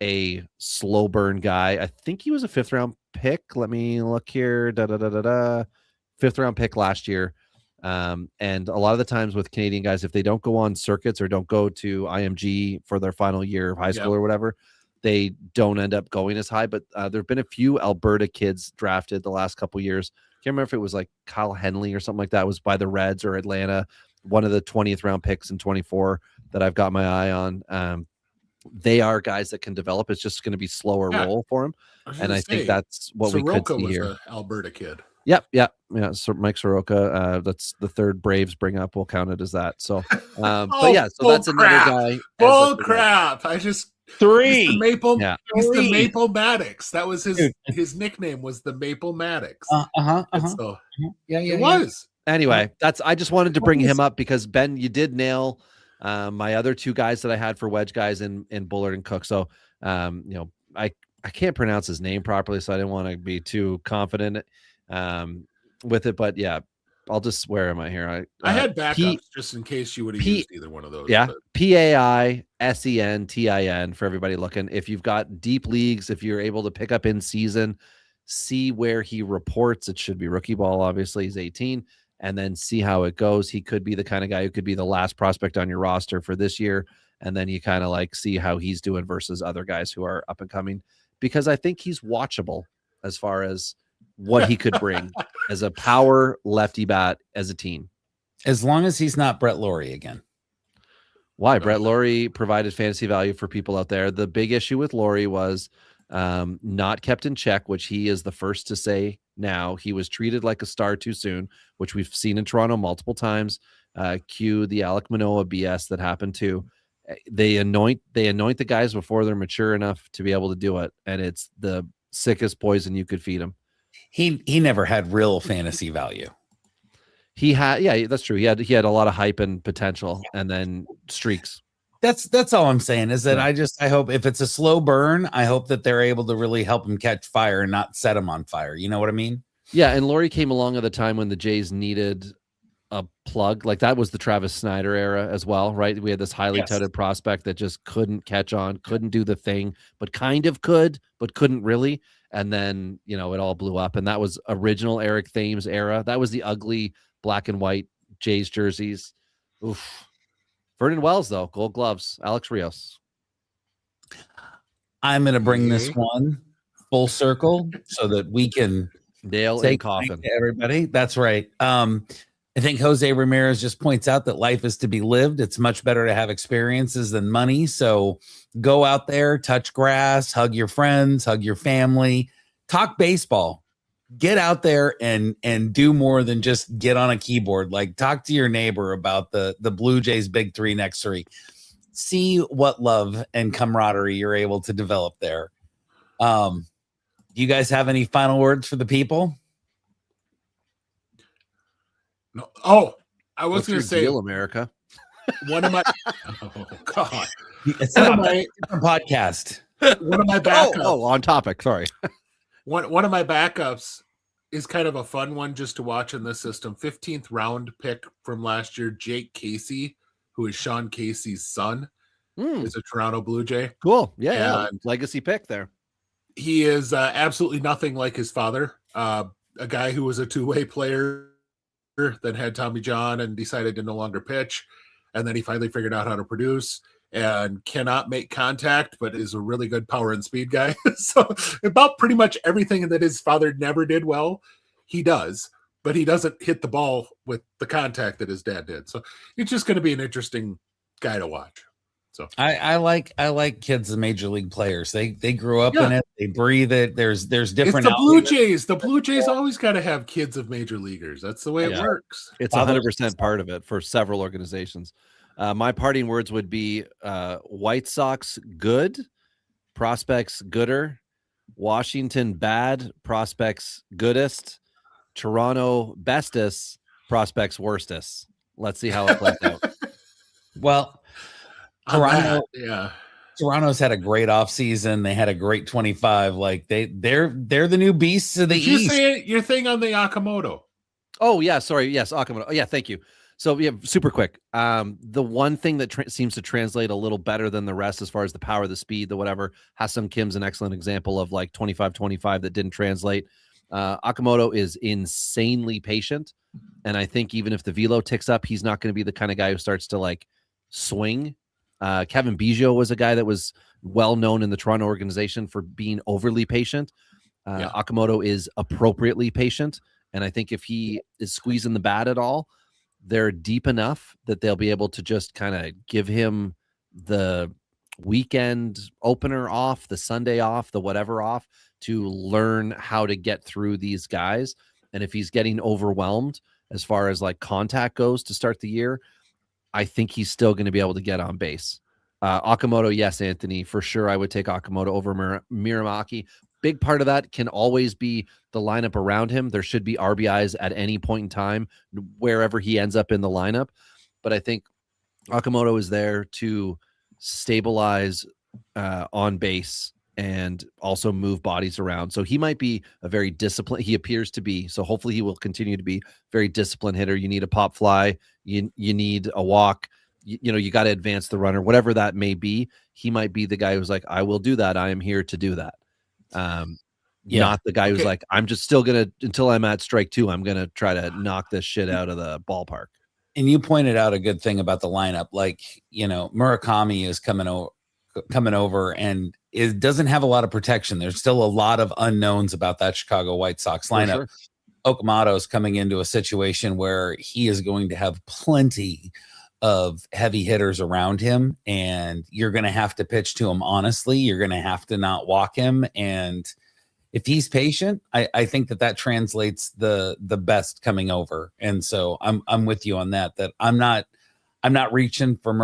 a slow burn guy. I think he was a 5th round pick. Let me look here. 5th round pick last year. And a lot of the times with Canadian guys, if they don't go on circuits or don't go to IMG for their final year of high school or whatever, they don't end up going as high. But there have been a few Alberta kids drafted the last couple years. Can't remember if it was like Kyle Henley or something like that. It was by the Reds or Atlanta, one of the 20th round picks in 24 that I've got my eye on. They are guys that can develop. It's just going to be slower roll for them. And I think that's what we could see here. Was an Alberta kid. Yep. So Mike Soroka, that's the third Braves bring up. We'll count it as that. So, but yeah, so that's another guy. Bull crap! I just 3. He's the Maple. Yeah. He's the Maple Maddox. That was his nickname. Was the Maple Maddox. So it was. Anyway, I just wanted to bring him up because Ben, you did nail my other 2 guys that I had for wedge guys in Bullard and Cook. So, I can't pronounce his name properly, so I didn't want to be too confident with it. But yeah, I'll just swear him out here. I had backups just in case you would have used either one of those. Yeah, PAISENTIN for everybody looking. If you've got deep leagues, if you're able to pick up in season, see where he reports. It should be rookie ball. Obviously, he's 18. And then see how it goes. He could be the kind of guy who could be the last prospect on your roster for this year. And then you kind of like see how he's doing versus other guys who are up and coming, because I think he's watchable as far as what he could bring as a power lefty bat as a team. As long as he's not Brett Laurie again. Why? Brett Laurie provided fantasy value for people out there. The big issue with Laurie was not kept in check, which he is the first to say now. He was treated like a star too soon, which we've seen in Toronto multiple times. Cue the Alek Manoah BS that happened too. They anoint the guys before they're mature enough to be able to do it, and it's the sickest poison you could feed him. He never had real fantasy value. He had, yeah, that's true. He had a lot of hype and potential, and then streaks. That's all I'm saying is that I hope if it's a slow burn, I hope that they're able to really help him catch fire and not set him on fire. You know what I mean? Yeah. And Laurie came along at the time when the Jays needed a plug. Like that was the Travis Snyder era as well, right? We had this highly touted prospect that just couldn't catch on, couldn't do the thing, but kind of could, but couldn't really. And then, it all blew up. And that was original Eric Thames era. That was the ugly black and white Jays jerseys. Oof. Vernon Wells, though, Gold Gloves, Alex Rios. I'm going to bring this one full circle so that we can nail and coffin everybody. That's right. I think Jose Ramirez just points out that life is to be lived. It's much better to have experiences than money. So go out there, touch grass, hug your friends, hug your family, talk baseball. Get out there and do more than just get on a keyboard. Like talk to your neighbor about the Blue Jays big 3 next 3. See what love and camaraderie you're able to develop there. Do you guys have any final words for the people? No. Oh, I was going to say, deal, America. One of my God, it's not a different podcast. One of my backups. Oh, on topic. Sorry. One of my backups is kind of a fun one just to watch in this system. 15th round pick from last year, Jake Casey, who is Sean Casey's son, is a Toronto Blue Jay. Cool. Yeah. Legacy pick there. He is absolutely nothing like his father. A guy who was a two-way player, then had Tommy John and decided to no longer pitch. And then he finally figured out how to produce and cannot make contact, but is a really good power and speed guy. So about pretty much everything that his father never did well, he does, but he doesn't hit the ball with the contact that his dad did. So it's just going to be an interesting guy to watch. So I like kids of major league players. They grew up in it. They breathe it. There's different. It's the Blue Jays. The Blue Jays always got to have kids of major leaguers. That's the way it works. It's 100% part of it for several organizations. My parting words would be White Sox good, prospects gooder, Washington bad, prospects goodest, Toronto bestest, prospects worstest. Let's see how it plays out. Well, Toronto, yeah. Toronto's had a great offseason. They had a great 25. Like they're the new beasts of the Did you East. say your thing on the Akamoto? Oh yeah, sorry. Yes, Akamoto. Oh, yeah, thank you. So yeah, super quick. The one thing that seems to translate a little better than the rest as far as the power, the speed, the whatever, Hassan Kim's an excellent example of like 25-25 that didn't translate. Akamoto is insanely patient. And I think even if the velo ticks up, he's not going to be the kind of guy who starts to like swing. Kevin Biggio was a guy that was well known in the Toronto organization for being overly patient. Akamoto is appropriately patient. And I think if he is squeezing the bat at all, they're deep enough that they'll be able to just kind of give him the weekend opener off, the Sunday off, the whatever off to learn how to get through these guys. And if he's getting overwhelmed as far as like contact goes to start the year, I think he's still going to be able to get on base. Akamoto, yes, Anthony, for sure. I would take Akamoto over Miramaki. Big part of that can always be the lineup around him. There should be RBIs at any point in time, wherever he ends up in the lineup. But I think Akamoto is there to stabilize on base and also move bodies around. So he might be a very disciplined, he appears to be. So hopefully he will continue to be very disciplined hitter. You need a pop fly. You need a walk. You got to advance the runner, whatever that may be. He might be the guy who's like, I will do that. I am here to do that. Not the guy who's like, I'm just still going to, until I'm at strike two, I'm going to try to knock this shit out of the ballpark. And you pointed out a good thing about the lineup. Like, Murakami is coming over and it doesn't have a lot of protection. There's still a lot of unknowns about that Chicago White Sox lineup. Okamoto is coming into a situation where he is going to have plenty of heavy hitters around him, and you're going to have to pitch to him honestly. You're going to have to not walk him. And if he's patient, I think that translates the best coming over. And so I'm with you on that I'm not reaching for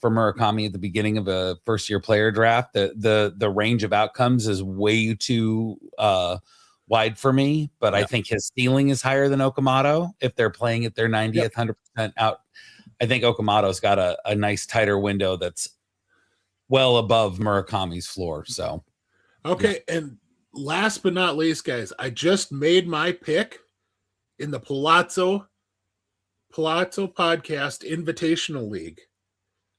Murakami at the beginning of a first year player draft. The range of outcomes is way too wide for me, but I think his ceiling is higher than Okamoto if they're playing at their 90th 100% out. I think Okamoto's got a nice tighter window that's well above Murakami's floor. So, okay. And last but not least, guys, I just made my pick in the Palazzo Podcast Invitational League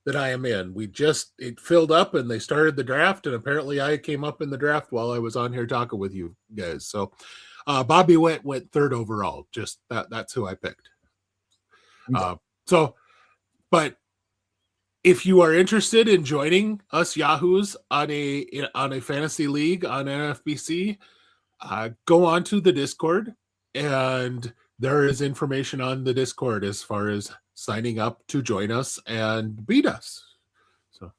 that I am in. It filled up and they started the draft, and apparently I came up in the draft while I was on here talking with you guys. So, Bobby went third overall. Just that's who I picked. But if you are interested in joining us Yahoos on a fantasy league on NFBC, go on to the Discord, and there is information on the Discord as far as signing up to join us and beat us. So,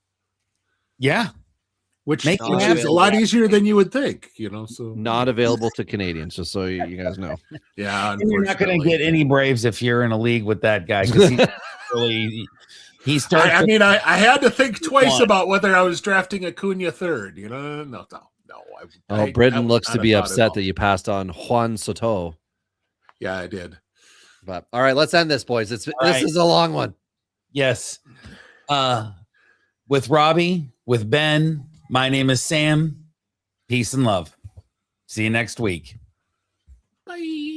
which is a lot easier than you would think, So not available to Canadians, just so you guys know. Yeah, you're not going to get any Braves if you're in a league with that guy, because he starts. I had to think twice about whether I was drafting Acuna third. No. Britton looks to be upset that you passed on Juan Soto. Yeah, I did. But all right, let's end this, boys. This is a long one. Yes. With Robbie, with Ben, my name is Sam. Peace and love. See you next week. Bye.